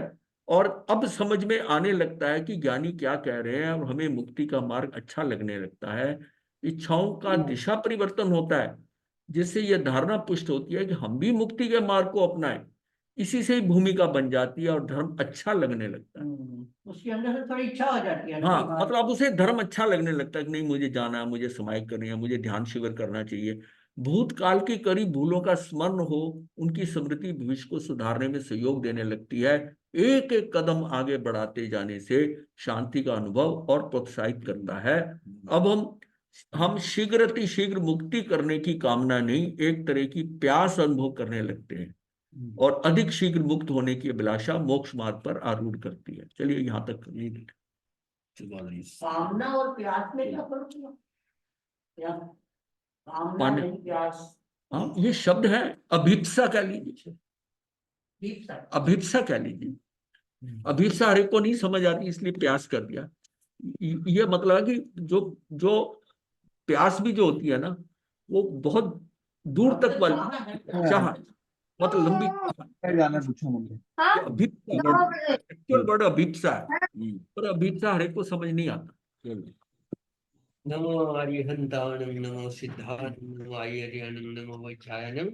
और अब समझ में आने लगता है कि ज्ञानी क्या कह रहे हैं, और हमें मुक्ति का मार्ग अच्छा लगने लगता है। इच्छाओं का दिशा परिवर्तन होता है, जिससे यह धारणा पुष्ट होती है कि हम भी मुक्ति के मार्ग को अपनाएं। इसी से ही भूमिका बन जाती है और धर्म अच्छा लगने लगता है। उसके अंदर से थोड़ी इच्छा हो जाती है हाँ, कि हाँ, मतलब अब उसे धर्म अच्छा लगने लगता है कि नहीं, मुझे जाना है, मुझे समाहित करनी है, मुझे ध्यान शिविर करना चाहिए। भूतकाल की करी भूलों का स्मरण हो, उनकी स्मृति भविष्य को सुधारने में सहयोग देने लगती है। एक एक कदम आगे बढ़ाते जाने से शांति का अनुभव और प्रोत्साहित करता है। अब हम शीघ्र मुक्ति करने की कामना नहीं, एक तरह की प्यास अनुभव करने लगते हैं, और अधिक शीघ्र मुक्त होने की अभिलाषा मोक्ष मार्ग पर आरूढ़ करती है। चलिए यहाँ तक करिए। कामना और प्यास में क्या फर्क हुआ? क्या कामना माने, नहीं, प्यास? हाँ, ये शब्द है, अभिप्सा कह लीजिए, ठीक सर। अभिप्सा कह लीजिए। अभिप्सा हर एक को नहीं समझ आती, इसलिए प्यास कर दिया। ये मतलब है कि जो जो प्यास भी जो होती है ना, वो बहुत दूर तक वाली चाह, मतलब लंबी अभिप्सा, एक्चुअल वर्ड अभिप्सा है, पर अभिप्सा हर एक को समझ नहीं आता। नमो आर्यहंताणं नमो सिद्धाणं नमो आर्याणं नमो वैचायनं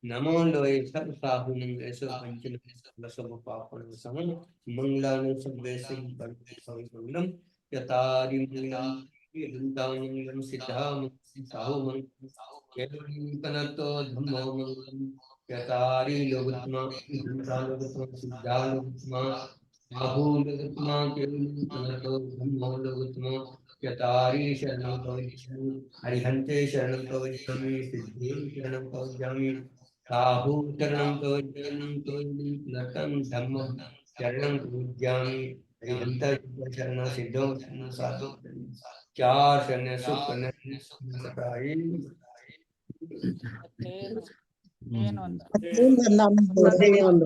नमो लोये सब साहुनं ऐसो पंचन सब पापन समन मंगलानं सबवे सही परम यतारि मंगलम हंताणं सिद्धां साहुमं केवली कनतो धम्मो मंगलम यतारि लोगत्मा हंता लोगत्मा सिद्धा लोगत्मा साहु लोगत्मा केवली कनतो धम्मो लोगत्मा यतारि शरणं प्रवज्जामि हरिहन्ते शरणं प्रवज्जामि सिद्धे शरणं प्रवज्जामि साहु शरणं प्रवज्जामि नतं धम्मं शरणं प्रवज्जामि हरिहन्त शरणं सिद्धो शरणं साधु चार शरण सुख सताई ಏನು ಅಂತ ಅದೇನ್ ಬಂದ